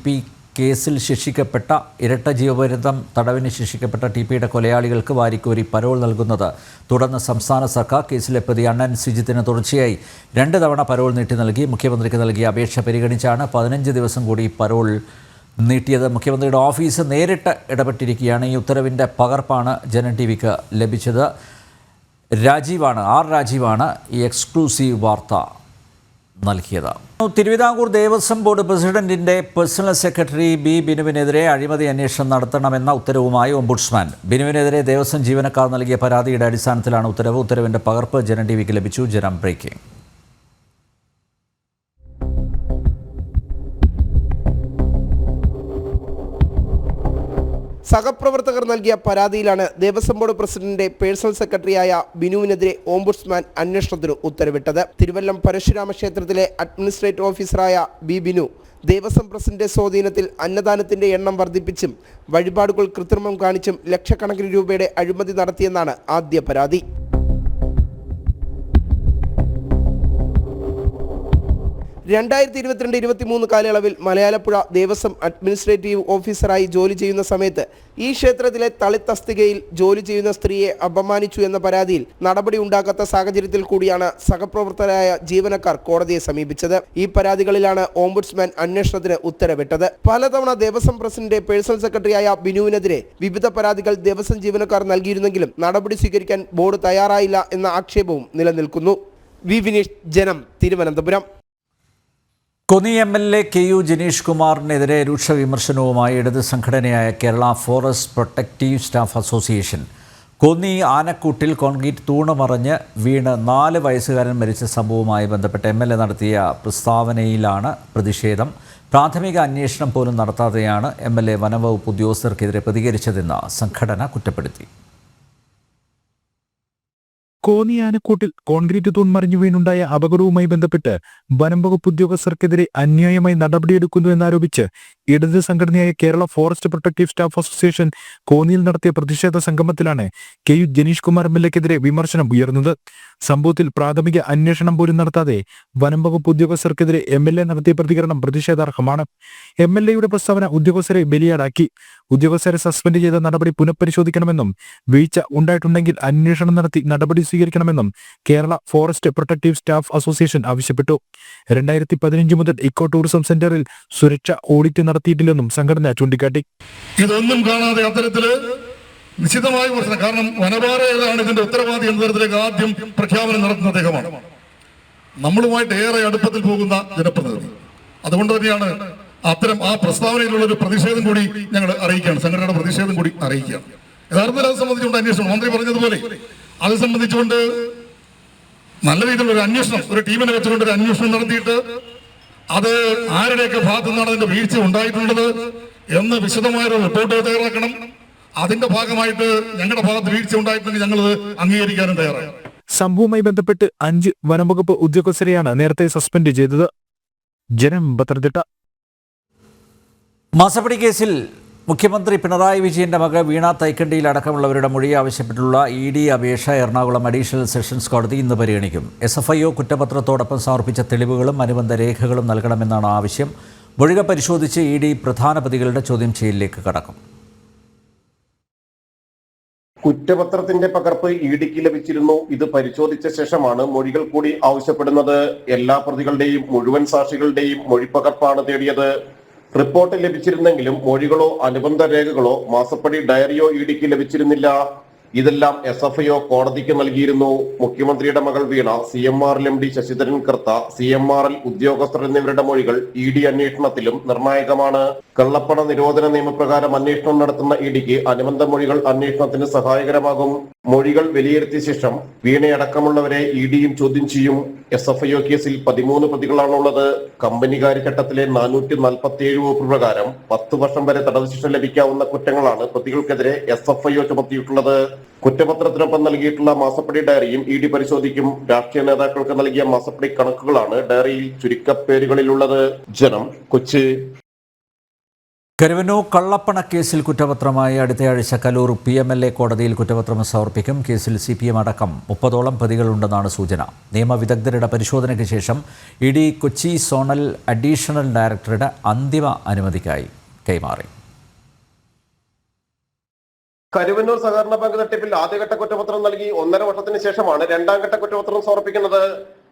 പി കേസിൽ ശിക്ഷിക്കപ്പെട്ട ഇരട്ട ജീവപര്യന്തം തടവിന് ശിക്ഷിക്കപ്പെട്ട ടിപിയുടെ കൊലയാളികൾക്ക് വാരിക്കോരി പരോൾ നൽകുന്നത് തുടർന്ന് സംസ്ഥാന സർക്കാർ കേസിലെ പ്രതി അണ്ണൻ സിജിത്തിന് തുടർച്ചയായി 2 തവണ പരോൾ നീട്ടി നൽകി. മുഖ്യമന്ത്രിക്ക് നൽകിയ അപേക്ഷ പരിഗണിച്ചാണ് 15 ദിവസം കൂടി പരോൾ നീട്ടിയത്. മുഖ്യമന്ത്രിയുടെ ഓഫീസ് നേരിട്ട് ഇടപെട്ടിരിക്കുകയാണ്. ഈ ഉത്തരവിൻ്റെ പകർപ്പാണ് ജനം ടി വിക്ക് ലഭിച്ചത്. രാജീവാണ് ഈ എക്സ്ക്ലൂസീവ് വാർത്ത നൽകിയത്. തിരുവിതാംകൂർ ദേവസ്വം ബോർഡ് പ്രസിഡന്റിന്റെ പേഴ്സണൽ സെക്രട്ടറി ബി ബിനുവിനെതിരെ അഴിമതി അന്വേഷണം നടത്തണമെന്ന ഉത്തരവുമായി ഓംബുഡ്സ്മാൻ. ബിനുവിനെതിരെ ദേവസ്വം ജീവനക്കാർ നൽകിയ പരാതിയുടെ അടിസ്ഥാനത്തിലാണ് ഉത്തരവ്. ഉത്തരവിന്റെ പകർപ്പ് ജനം ടി വിക്ക് ലഭിച്ചു. ജനം ബ്രേക്കിംഗ്. സഹപ്രവർത്തകർ നൽകിയ പരാതിയിലാണ് ദേവസ്വം ബോർഡ് പ്രസിഡന്റിന്റെ പേഴ്സണൽ സെക്രട്ടറിയായ ബിനുവിനെതിരെ ഓംബുഡ്സ്മാൻ അന്വേഷണത്തിന് ഉത്തരവിട്ടത്. തിരുവല്ലം പരശുരാമ ക്ഷേത്രത്തിലെ അഡ്മിനിസ്ട്രേറ്റീവ് ഓഫീസറായ ബി ബിനു ദേവസ്വം പ്രസിഡന്റിന്റെ സ്വാധീനത്തിൽ അന്നദാനത്തിന്റെ എണ്ണം വർദ്ധിപ്പിച്ചും വഴിപാടുകൾ കൃത്രിമം കാണിച്ചും ലക്ഷക്കണക്കിന് രൂപയുടെ അഴിമതി നടത്തിയെന്നാണ് ആദ്യ പരാതി. രണ്ടായിരത്തി 22-23 കാലയളവിൽ മലയാലപ്പുഴ ദേവസ്വം അഡ്മിനിസ്ട്രേറ്റീവ് ഓഫീസറായി ജോലി ചെയ്യുന്ന സമയത്ത് ഈ ക്ഷേത്രത്തിലെ തളിത്തസ്തികയിൽ ജോലി ചെയ്യുന്ന സ്ത്രീയെ അപമാനിച്ചു എന്ന പരാതിയിൽ നടപടി ഉണ്ടാക്കാത്ത സാഹചര്യത്തിൽ കൂടിയാണ് സഹപ്രവർത്തകരായ ജീവനക്കാർ കോടതിയെ സമീപിച്ചത്. ഈ പരാതികളിലാണ് ഓംബുഡ്സ്മാൻ അന്വേഷണത്തിന് ഉത്തരവിട്ടത്. പലതവണ ദേവസ്വം പ്രസിഡന്റ് പേഴ്സണൽ സെക്രട്ടറിയായ ബിനുവിനെതിരെ വിവിധ പരാതികൾ ദേവസ്വം ജീവനക്കാർ നൽകിയിരുന്നെങ്കിലും നടപടി സ്വീകരിക്കാൻ ബോർഡ് തയ്യാറായില്ല എന്ന ആക്ഷേപവും നിലനിൽക്കുന്നു. വി വിനീഷ്, ജനം, തിരുവനന്തപുരം. കോന്നി MLA KU ജനീഷ് കുമാറിനെതിരെ രൂക്ഷ വിമർശനവുമായി ഇടത് സംഘടനയായ Kerala forest protective staff association. Konni ആനക്കൂട്ടിൽ കോൺക്രീറ്റ് തൂണ് മറിഞ്ഞ് വീണ് 4 വയസ്സുകാരൻ മരിച്ച സംഭവവുമായി ബന്ധപ്പെട്ട് MLA നടത്തിയ പ്രസ്താവനയിലാണ് പ്രതിഷേധം. പ്രാഥമിക അന്വേഷണം പോലും നടത്താതെയാണ് MLA വനംവകുപ്പ് ഉദ്യോഗസ്ഥർക്കെതിരെ പ്രതികരിച്ചതെന്ന് സംഘടന കുറ്റപ്പെടുത്തി. കോന്നി ആനക്കൂട്ടിൽ കോൺക്രീറ്റ് തൂൺ മറിഞ്ഞു വീണുണ്ടായ അപകടവുമായി ബന്ധപ്പെട്ട് വനം വകുപ്പ് ഉദ്യോഗസ്ഥർക്കെതിരെ അന്യായമായി നടപടിയെടുക്കുന്നു എന്നാരോപിച്ച് ഇടത് സംഘടനയായ Kerala forest protective staff association കോന്നിയിൽ നടത്തിയ പ്രതിഷേധ സംഗമത്തിലാണ് KU ജനീഷ് കുമാർ MLAക്കെതിരെ വിമർശനം ഉയർന്നത്. സംഭവത്തിൽ പ്രാഥമിക അന്വേഷണം പോലും നടത്താതെ വനം വകുപ്പ് ഉദ്യോഗസ്ഥർക്കെതിരെ MLA നടത്തിയ പ്രതികരണം പ്രതിഷേധാർഹമാണ്. MLAയുടെ പ്രസ്താവന ഉദ്യോഗസ്ഥരെ ബലിയാടാക്കി. ഉദ്യോഗസ്ഥരെ സസ്പെൻഡ് ചെയ്ത നടപടി പുനഃപരിശോധിക്കണമെന്നും വീഴ്ച ഉണ്ടായിട്ടുണ്ടെങ്കിൽ അന്വേഷണം നടത്തി നടപടി സ്വീകരിക്കണമെന്നും Kerala forest protective staff association ആവശ്യപ്പെട്ടു. 2015 മുതൽ ഇക്കോ ടൂറിസം സെന്ററിൽ സുരക്ഷ ഓഡിറ്റ് നടത്തിയിട്ടില്ലെന്നും സംഘടന ചൂണ്ടിക്കാട്ടി. ഇതൊന്നും കാണാതെ അത്തരത്തില് നിശ്ചിതമായ പ്രശ്നം, കാരണം വനപാലകരാണ് ഇതിന്റെ ഉത്തരവാദി എന്ന തരത്തിലേക്ക് ആദ്യം പ്രഖ്യാപനം നടത്തുന്ന അദ്ദേഹമാണ്. നമ്മളുമായിട്ട് ഏറെ അടുപ്പത്തിൽ പോകുന്ന ജനപ്രതിനിധി. അതുകൊണ്ട് തന്നെയാണ് അത്തരം ആ പ്രസ്താവനയിലുള്ള ഒരു പ്രതിഷേധം കൂടി ഞങ്ങൾ അറിയിക്കുകയാണ്. സംഘടനയുടെ പ്രതിഷേധം കൂടി അറിയിക്കുകയാണ്. യഥാർത്ഥത്തിൽ അത് സംബന്ധിച്ചുകൊണ്ട് അന്വേഷണം, മന്ത്രി പറഞ്ഞതുപോലെ അത് സംബന്ധിച്ചുകൊണ്ട് നല്ല രീതിയിലുള്ള ഒരു അന്വേഷണം, ഒരു ടീമിനെ വെച്ചുകൊണ്ട് ഒരു അന്വേഷണം നടത്തിയിട്ട് അത് ആരുടെയൊക്കെ ഭാഗത്തു നിന്നാണ് അതിന്റെ വീഴ്ച ഉണ്ടായിട്ടുള്ളത് എന്ന് വിശദമായൊരു റിപ്പോർട്ട് തയ്യാറാക്കണം. അതിന്റെ ഭാഗമായിട്ട് ഞങ്ങളുടെ ഭാഗത്ത് വീഴ്ച ഉണ്ടായിട്ടുണ്ടെങ്കിൽ ഞങ്ങൾ അംഗീകരിക്കാനും തയ്യാറാണ്. സംഭവവുമായി ബന്ധപ്പെട്ട് 5 വനംവകുപ്പ് ഉദ്യോഗസ്ഥരെയാണ് നേരത്തെ സസ്പെൻഡ് ചെയ്തത്. ജനം, പത്തനംതിട്ട. മാസപ്പടി കേസിൽ മുഖ്യമന്ത്രി പിണറായി വിജയന്റെ മകൾ വീണ തൈക്കണ്ടിയിൽ അടക്കമുള്ളവരുടെ മൊഴി ആവശ്യപ്പെട്ടുള്ള ED അപേക്ഷ എറണാകുളം അഡീഷണൽ സെഷൻസ് കോടതി ഇന്ന് പരിഗണിക്കും. SFIO കുറ്റപത്രത്തോടൊപ്പം സമർപ്പിച്ച തെളിവുകളും അനുബന്ധ രേഖകളും നൽകണമെന്നാണ് ആവശ്യം. മൊഴികൾ പരിശോധിച്ച് ED പ്രധാന പ്രതികളുടെ ചോദ്യം ചെയ്യലിലേക്ക് കടക്കും. കുറ്റപത്രത്തിന്റെ പകർപ്പ് EDക്ക് ലഭിച്ചിരുന്നു. ഇത് പരിശോധിച്ച ശേഷമാണ് മൊഴികൾ കൂടി ആവശ്യപ്പെടുന്നത്. എല്ലാ പ്രതികളുടെയും മുഴുവൻ സാക്ഷികളുടെയും മൊഴിപ്പകർപ്പാണ് തേടിയത്. റിപ്പോർട്ട് ലഭിച്ചിരുന്നെങ്കിലും മൊഴികളോ അനുബന്ധ രേഖകളോ മാസപ്പടി ഡയറിയോ EDക്ക് ലഭിച്ചിരുന്നില്ല. ഇതെല്ലാം SFIO കോടതിക്ക് നൽകിയിരുന്നു. മുഖ്യമന്ത്രിയുടെ മകൾ വീണ, CMRL MD ശശിധരൻ കർത്ത, CMRL ഉദ്യോഗസ്ഥർ എന്നിവരുടെ മൊഴികൾ ED അന്വേഷണത്തിലും നിർണായകമാണ്. കള്ളപ്പണ നിരോധന നിയമപ്രകാരം അന്വേഷണം നടത്തുന്ന EDക്ക് അനുബന്ധ മൊഴികൾ അന്വേഷണത്തിന് സഹായകരമാകും. മൊഴികൾ വിലയിരുത്തിയ ശേഷം വീണയടക്കമുള്ളവരെ EDയും ചോദ്യം ചെയ്യും. SFIO കേസിൽ 13 പ്രതികളാണുള്ളത്. കമ്പനികാര്യ ചട്ടത്തിലെ 447 വകുപ്പ് പ്രകാരം 10 വർഷം വരെ തടവ് ശിക്ഷ ലഭിക്കാവുന്ന കുറ്റങ്ങളാണ് പ്രതികൾക്കെതിരെ SFIO ചുമത്തിയിട്ടുള്ളത്. കുറ്റപത്രത്തിനൊപ്പം നൽകിയിട്ടുള്ള മാസപ്പടി ഡയറിയും ED പരിശോധിക്കും. രാഷ്ട്രീയ നേതാക്കൾക്ക് നൽകിയ മാസപ്പടി കണക്കുകളാണ് ഡയറിയിൽ ചുരുക്കപ്പേരുകളിലുള്ളത്. ജനം, കൊച്ചി. കരുവന്നൂർ കള്ളപ്പണക്കേസിൽ കുറ്റപത്രമായി അടുത്തയാഴ്ച കലൂർ PMLA കോടതിയിൽ കുറ്റപത്രം സമർപ്പിക്കും. കേസിൽ CPM അടക്കം 30ഓളം പ്രതികളുണ്ടെന്നാണ് സൂചന. നിയമവിദഗ്ധരുടെ പരിശോധനയ്ക്ക് ശേഷം ED കൊച്ചി സോണൽ അഡീഷണൽ ഡയറക്ടറുടെ അന്തിമ അനുമതിക്കായി കൈമാറി. കരുവന്നൂർ സഹകരണ ബാങ്ക് തട്ടിപ്പിൽ ആദ്യഘട്ട കുറ്റപത്രം നൽകി 1.5 വർഷത്തിന് ശേഷമാണ് രണ്ടാം ഘട്ട കുറ്റപത്രം സമർപ്പിക്കുന്നത്.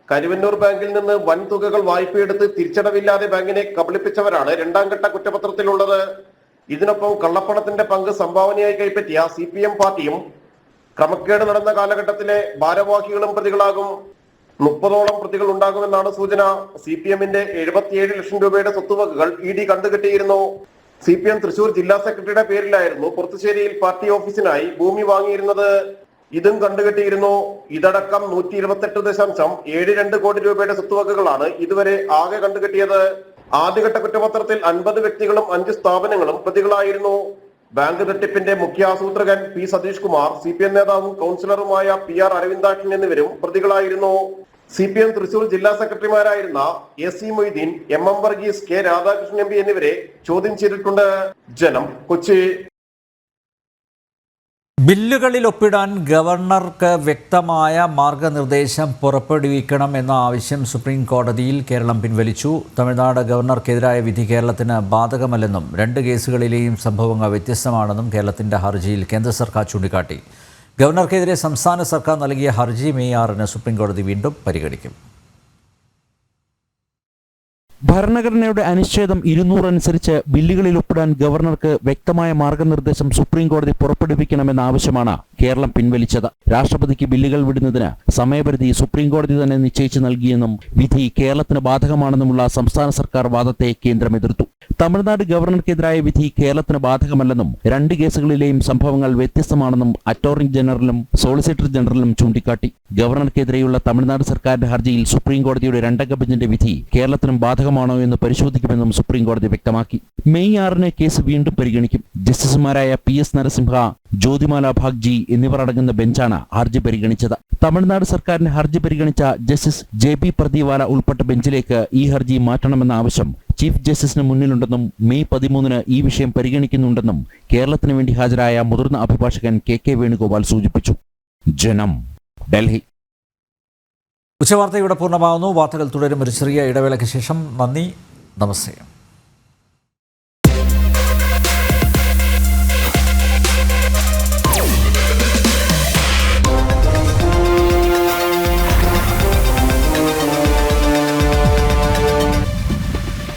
കരുവന്നൂർ ബാങ്കിൽ നിന്ന് വൻ തുകകൾ വായ്പയെടുത്ത് തിരിച്ചടവില്ലാതെ ബാങ്കിനെ കബളിപ്പിച്ചവരാണ് രണ്ടാം ഘട്ട കുറ്റപത്രത്തിലുള്ളത്. ഇതിനൊപ്പം കള്ളപ്പണത്തിന്റെ പങ്ക് സംഭാവനയായി കൈപ്പറ്റിയ CPM പാർട്ടിയും ക്രമക്കേട് നടന്ന കാലഘട്ടത്തിലെ ഭാരവാഹികളും പ്രതികളാകും. 30ഓളം പ്രതികൾ ഉണ്ടാകുമെന്നാണ് സൂചന. CPMന്റെ 77 ലക്ഷം രൂപയുടെ സ്വത്തുവകകൾ ED കണ്ടുകെട്ടിയിരുന്നു. CPM തൃശൂർ ജില്ലാ സെക്രട്ടറിയുടെ പേരിലായിരുന്നു പുറത്തുശ്ശേരിയിൽ പാർട്ടി ഓഫീസിനായി ഭൂമി വാങ്ങിയിരുന്നത്. ഇതും കണ്ടുകെട്ടിയിരുന്നു. ഇതടക്കം 128.72 കോടി രൂപയുടെ സ്വത്തുവകകളാണ് ഇതുവരെ ആകെ കണ്ടുകെട്ടിയത്. ആദ്യഘട്ട കുറ്റപത്രത്തിൽ 50 വ്യക്തികളും 5 സ്ഥാപനങ്ങളും പ്രതികളായിരുന്നു. ബാങ്ക് തട്ടിപ്പിന്റെ മുഖ്യ ആസൂത്രകൻ P. സതീഷ് കുമാർ, CPM നേതാവും കൗൺസിലറുമായ PR അരവിന്ദാക്ഷൻ എന്നിവരും പ്രതികളായിരുന്നു. CPM തൃശൂർ ജില്ലാ സെക്രട്ടറിമാരായിരുന്ന AC Moideen, MM Varghese, K. Radhakrishnan MP എന്നിവരെ ചോദ്യം ചെയ്തിട്ടുണ്ട്. ജനം, കൊച്ചി. ബില്ലുകളിൽ ഒപ്പിടാൻ ഗവർണർക്ക് വ്യക്തമായ മാർഗനിർദ്ദേശം പുറപ്പെടുവിക്കണം എന്ന ആവശ്യം സുപ്രീം കോടതിയിൽ കേരളം പിൻവലിച്ചു. തമിഴ്നാട് ഗവർണർക്കെതിരായ വിധി കേരളത്തിന് ബാധകമല്ലെന്നും 2 കേസുകളിലെയും സംഭവങ്ങൾ വ്യത്യസ്തമാണെന്നും കേരളത്തിന്റെ ഹർജിയിൽ കേന്ദ്ര സർക്കാർ ചൂണ്ടിക്കാട്ടി. ഗവർണർക്കെതിരെ സംസ്ഥാന സർക്കാർ നൽകിയ ഹർജി മെയ് 6 സുപ്രീം കോടതി വീണ്ടും പരിഗണിക്കും. ഭരണഘടനയുടെ അനുച്ഛേദം 200 അനുസരിച്ച് ബില്ലുകളിൽ ഒപ്പിടാൻ ഗവർണർക്ക് വ്യക്തമായ മാർഗനിർദ്ദേശം സുപ്രീം കോടതി പുറപ്പെടുവിക്കണമെന്ന ആവശ്യമാണ് കേരളം പിൻവലിച്ചത്. രാഷ്ട്രപതിക്ക് ബില്ലുകൾ വിടുന്നതിന് സമയപരിധി സുപ്രീം കോടതി തന്നെ നിശ്ചയിച്ചു നൽകിയെന്നും വിധി കേരളത്തിന് ബാധകമാണെന്നുമുള്ള സംസ്ഥാന സർക്കാർ വാദത്തെ കേന്ദ്രം എതിർത്തു. തമിഴ്നാട് ഗവർണർക്കെതിരായ വിധി കേരളത്തിന് ബാധകമല്ലെന്നും 2 കേസുകളിലെയും സംഭവങ്ങൾ വ്യത്യസ്തമാണെന്നും അറ്റോർണി ജനറലും സോളിസിറ്റർ ജനറലും ചൂണ്ടിക്കാട്ടി. ഗവർണർക്കെതിരെയുള്ള തമിഴ്നാട് സർക്കാരിന്റെ ഹർജിയിൽ സുപ്രീം കോടതിയുടെ 2 ബെഞ്ചിന്റെ വിധി കേരളത്തിനും ബാധകമാണോ എന്ന് പരിശോധിക്കുമെന്നും സുപ്രീം കോടതി വ്യക്തമാക്കി. മെയ് 6 കേസ് വീണ്ടും പരിഗണിക്കും. ജസ്റ്റിസുമാരായ PS നരസിംഹ, ജ്യോതിമാല ഭാഗ്ജി എന്നിവർ അടങ്ങുന്ന ബെഞ്ചാണ് ഹർജി പരിഗണിച്ചത്. തമിഴ്നാട് സർക്കാരിന്റെ ഹർജി പരിഗണിച്ച ജസ്റ്റിസ് JB പ്രദീവാല ഉൾപ്പെട്ട ബെഞ്ചിലേക്ക് ഈ ഹർജി മാറ്റണമെന്ന ആവശ്യം ചീഫ് ജസ്റ്റിസിന് മുന്നിലുണ്ടെന്നും മെയ് 13 ഈ വിഷയം പരിഗണിക്കുന്നുണ്ടെന്നും കേരളത്തിന് വേണ്ടി ഹാജരായ മുതിർന്ന അഭിഭാഷകൻ KK വേണുഗോപാൽ സൂചിപ്പിച്ചു. ജനം, ഡൽഹി. ഉച്ചവാർത്ത ഇവിടെ പൂർണ്ണമാകുന്നു. വാർത്തകൾ തുടരും ഒരു ചെറിയ ഇടവേളയ്ക്ക് ശേഷം. നന്ദി, നമസ്തേ.